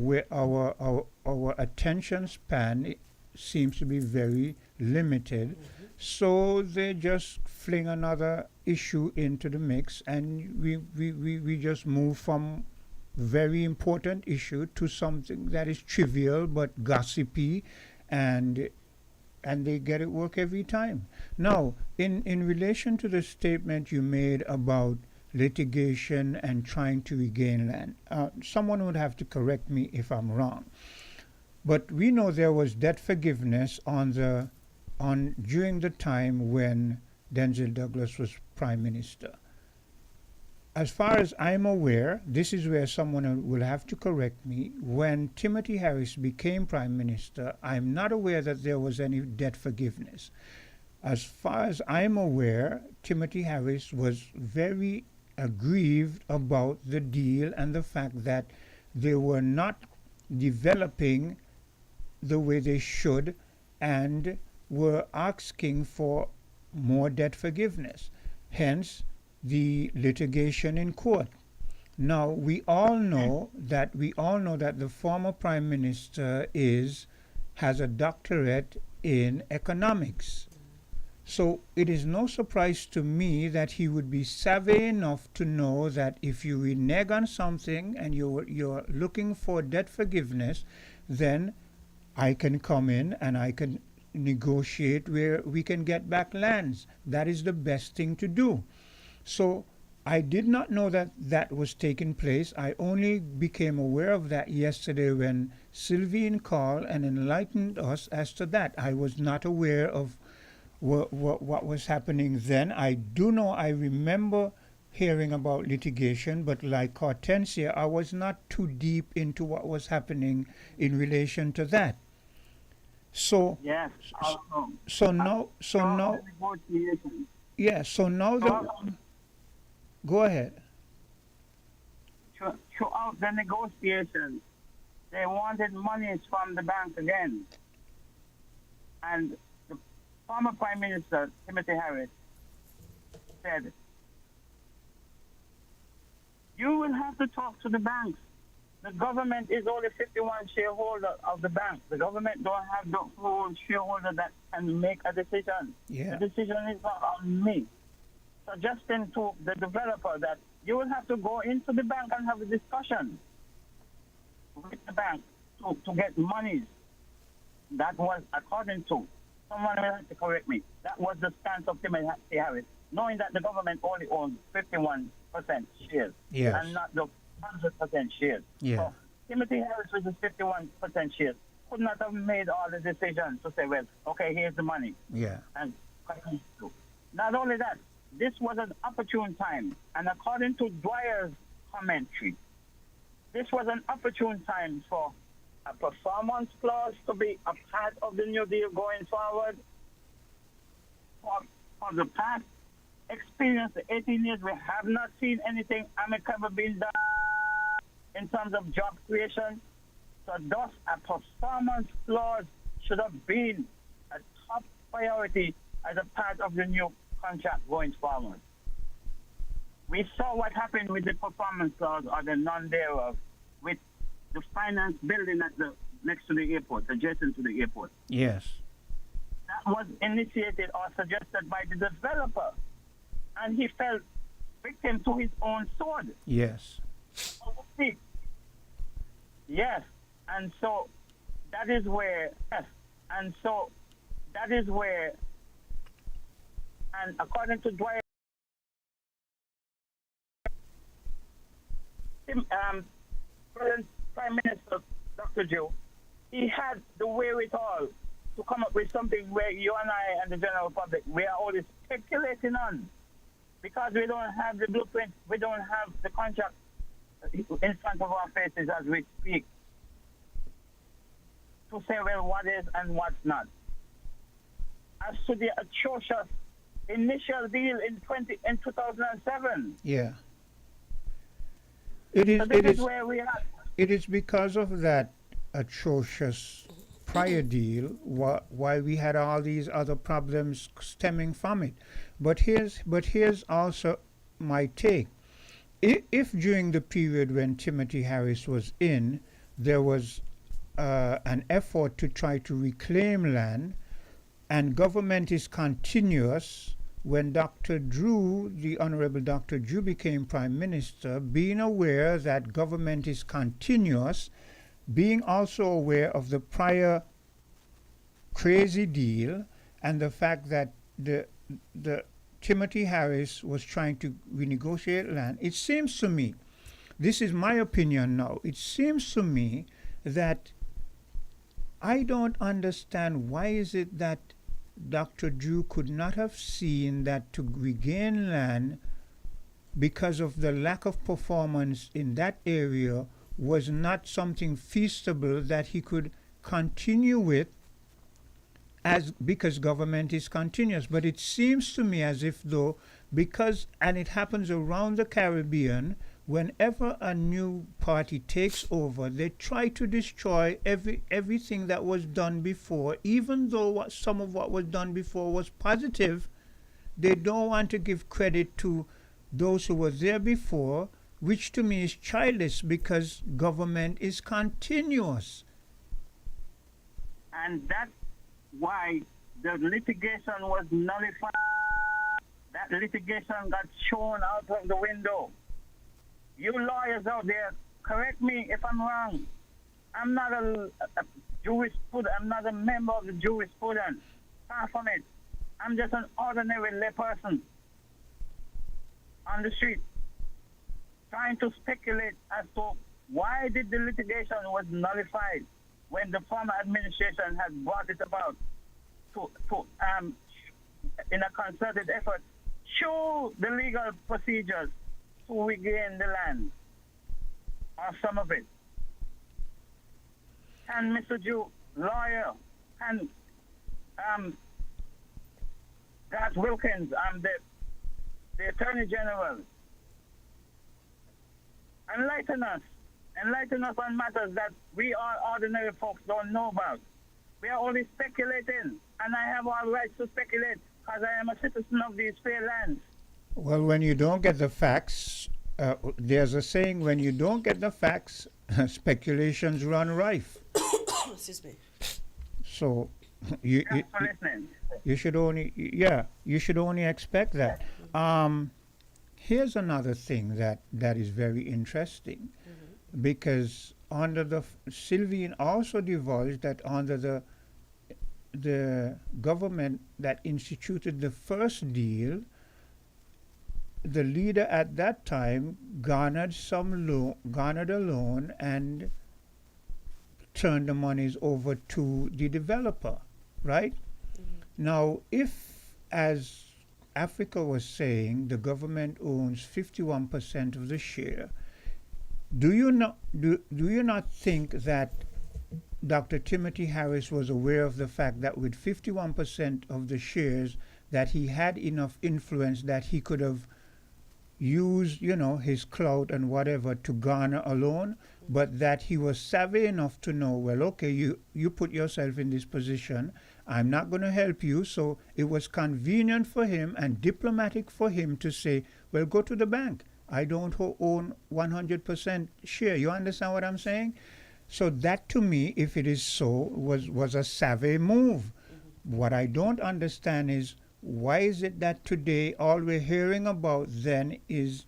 our attention span seems to be very limited, so they just fling another issue into the mix, and we just move from very important issue to something that is trivial but gossipy, and they get it work every time. Now, in relation to the statement you made about litigation and trying to regain land, someone would have to correct me if I'm wrong, but we know there was debt forgiveness during the time when Denzel Douglas was Prime Minister. As far as I'm aware, this is where someone will have to correct me. When Timothy Harris became Prime Minister, I'm not aware that there was any debt forgiveness. As far as I'm aware, Timothy Harris was very aggrieved about the deal and the fact that they were not developing the way they should and were asking for more debt forgiveness. Hence, the litigation in court. Now, we all know that the former Prime Minister has a doctorate in economics. So it is no surprise to me that he would be savvy enough to know that if you renege on something and you're looking for debt forgiveness, then I can come in and I can negotiate where we can get back lands. That is the best thing to do. So I did not know that was taking place. I only became aware of that yesterday when Sylvian called and enlightened us as to that. I was not aware of what was happening then. I do know, I remember hearing about litigation, but like Hortensia, I was not too deep into what was happening in relation to that. So yes, so now go ahead. Throughout the negotiations, they wanted monies from the bank again. And the former Prime Minister, Timothy Harris, said, you will have to talk to the banks. The government is only 51 shareholder of the bank. The government don't have the whole shareholder that can make a decision. Yeah. The decision is not on me. Suggesting to the developer that you will have to go into the bank and have a discussion with the bank to get monies. That was, according to, someone will have to correct me, that was the stance of Timothy Harris, knowing that the government only owns 51% shares, yes, and not the 100% shares. Yeah. So Timothy Harris with his 51% shares could not have made all the decisions to say, well, okay, here's the money. Yeah. And not only that, this was an opportune time, and according to Dwyer's commentary, this was an opportune time for a performance clause to be a part of the New Deal going forward. For the past experience, the 18 years, we have not seen anything amicable being done in terms of job creation. So thus, a performance clause should have been a top priority as a part of the new contract going forward. We saw what happened with the performance clause or the non-thereof with the finance building at the next to the airport, adjacent to the airport. Yes. That was initiated or suggested by the developer, and he fell victim to his own sword. Yes. Yes, and so that is where, and according to Dwight, present Prime Minister Dr. Joe, he had the wherewithal to come up with something where you and I and the general public, we are only speculating on, because we don't have the blueprint, we don't have the contract in front of our faces as we speak to say, well, what is and what's not. As to the atrocious initial deal in 2007. Yeah. It is. So this is where we are. It is because of that atrocious prior deal why we had all these other problems stemming from it. But here's also my take. If during the period when Timothy Harris was in, there was an effort to try to reclaim land, and government is continuous, when Dr. Drew, the Honorable Dr. Drew, became Prime Minister, being aware that government is continuous, being also aware of the prior crazy deal and the fact that the Timothy Harris was trying to renegotiate land, it seems to me, this is my opinion now, it seems to me that I don't understand why is it that Dr. Drew could not have seen that to regain land because of the lack of performance in that area was not something feasible that he could continue with because government is continuous. But it seems to me as if though, because, and it happens around the Caribbean, whenever a new party takes over, they try to destroy everything that was done before, even though some of what was done before was positive. They don't want to give credit to those who were there before, which to me is childish because government is continuous. And that's why the litigation was nullified. That litigation got thrown out of the window. You lawyers out there, correct me if I'm wrong. I'm not a Jewish student. I'm not a member of the Jewish student. Far from it. I'm just an ordinary layperson on the street trying to speculate as to why did the litigation was nullified when the former administration had brought it about to in a concerted effort, show the legal procedures to regain the land, or some of it. And Mr. Jew, lawyer, and Garth Wilkins, the Attorney General, enlighten us on matters that we all ordinary folks don't know about. We are only speculating, and I have all rights to speculate because I am a citizen of these fair lands. Well, when you don't get the facts, there's a saying, when you don't get the facts, speculations run rife. Excuse me. So you should only expect that. Here's another thing that is very interesting, because under Sylvian also divulged that under the government that instituted the first deal, the leader at that time garnered a loan and turned the monies over to the developer, right? Now, if, as Africa was saying, the government owns 51% of the share, do you not think that Dr. Timothy Harris was aware of the fact that with 51% of the shares that he had enough influence that he could have used, his clout and whatever to garner a loan, but that he was savvy enough to know, well, okay, you put yourself in this position, I'm not going to help you. So it was convenient for him and diplomatic for him to say, well, go to the bank. I don't own 100% share. You understand what I'm saying? So that to me, if it is so, was a savvy move. What I don't understand is why is it that today all we're hearing about then is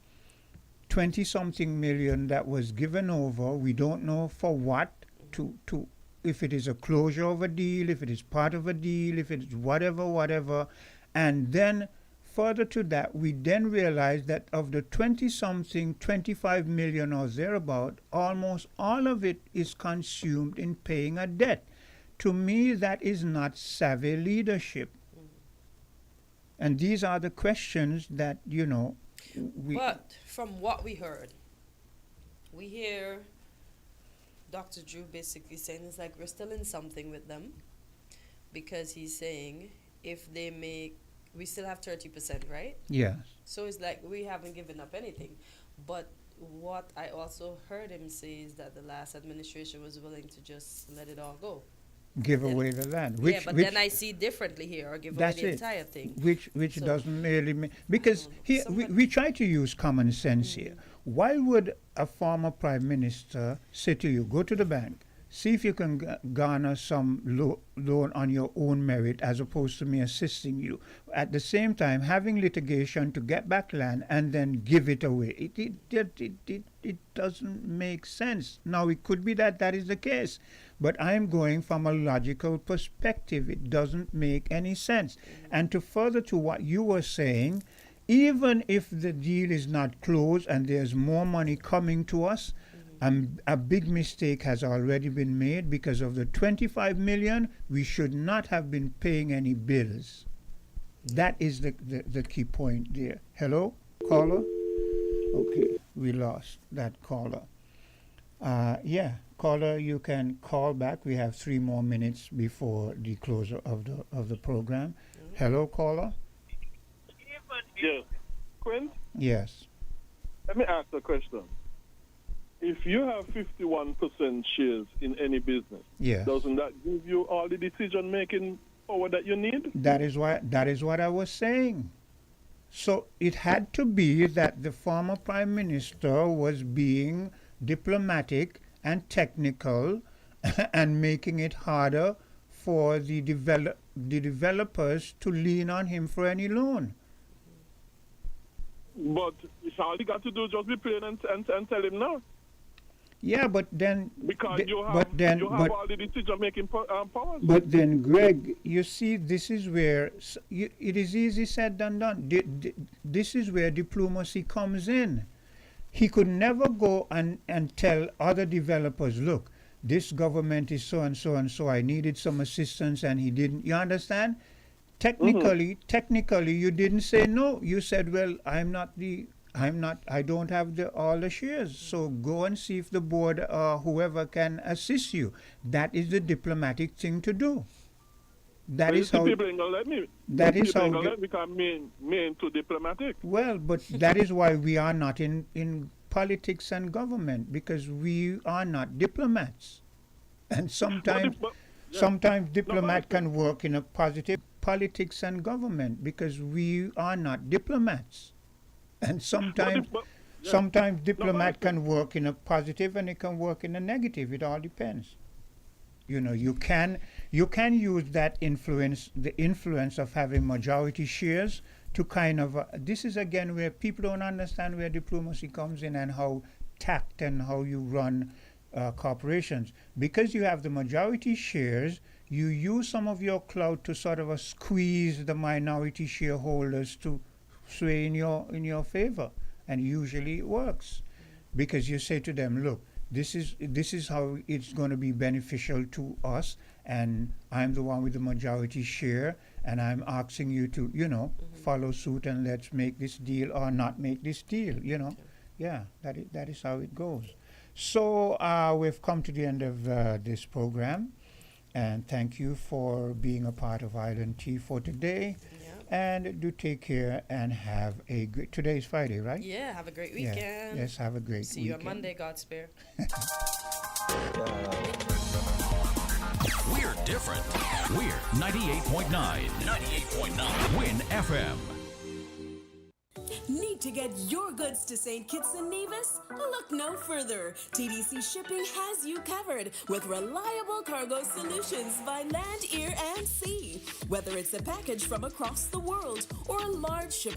20-something million that was given over. We don't know for what, to if it is a closure of a deal, if it is part of a deal, if it is whatever. And then further to that, we then realize that of the 20-something, 25 million or thereabout, almost all of it is consumed in paying a debt. To me, that is not savvy leadership. And these are the questions that, But from what we heard, we hear Dr. Drew basically saying it's like we're still in something with them, because he's saying if they make, we still have 30%, right? Yes. So it's like we haven't given up anything. But what I also heard him say is that the last administration was willing to just let it all go. Give away the land. But then I see differently here, or give away the entire thing. Which doesn't really mean, because here we try to use common sense here. Why would a former prime minister say to you, go to the bank, see if you can garner some loan on your own merit as opposed to me assisting you, at the same time having litigation to get back land and then give it away? It doesn't make sense. Now, it could be that is the case, but I'm going from a logical perspective. It doesn't make any sense. And to further to what you were saying, even if the deal is not closed and there's more money coming to us, a big mistake has already been made. Because of the 25 million, we should not have been paying any bills. That is the key point there. Hello, caller? Okay, we lost that caller. Caller, you can call back. We have 3 more minutes before the closure of the program. Hello, caller? Yes. Quinn? Yes. Let me ask a question. If you have 51% shares in any business, doesn't that give you all the decision-making power that you need? That is what I was saying. So it had to be that the former prime minister was being diplomatic and technical and making it harder for the developers to lean on him for any loan. But it's all you got to do, just be plain and tell him no. Yeah, but then... Because you have all the decision-making powers. But then, Greg, you see, this is where... it is easy said than done. This is where diplomacy comes in. He could never go and tell other developers, look, this government is so and so and so, I needed some assistance, and he didn't. You understand? Technically, you didn't say no. You said, well, I don't have all the shares. So go and see if the board or whoever can assist you. That is the diplomatic thing to do. That is how. People ain't gonna let me. That is how. Because mean too diplomatic. Well, but that is why we are not in politics and government, because we are not diplomats, and sometimes diplomat can work in a positive politics and government, because we are not diplomats, and sometimes diplomat can work in a positive and it can work in a negative. It all depends. You can use that influence, the influence of having majority shares, to kind of this is again where people don't understand where diplomacy comes in and how tact and how you run corporations. Because you have the majority shares, you use some of your clout to sort of squeeze the minority shareholders to sway in your favor, and usually it works, because you say to them, look, this is how it's going to be beneficial to us, and I'm the one with the majority share, and I'm asking you to follow suit, and let's make this deal or not make this deal. That is how it goes. So we've come to the end of this program, and thank you for being a part of Island Tea for today. And do take care and have a great... Today is Friday, right? Yeah, have a great weekend. Yes, have a great See weekend. you on Monday, God spare. We're different. We're 98.9. 98.9 Win FM. Need to get your goods to St. Kitts and Nevis? Look no further. TDC Shipping has you covered with reliable cargo solutions by land, air, and sea. Whether it's a package from across the world or a large shipment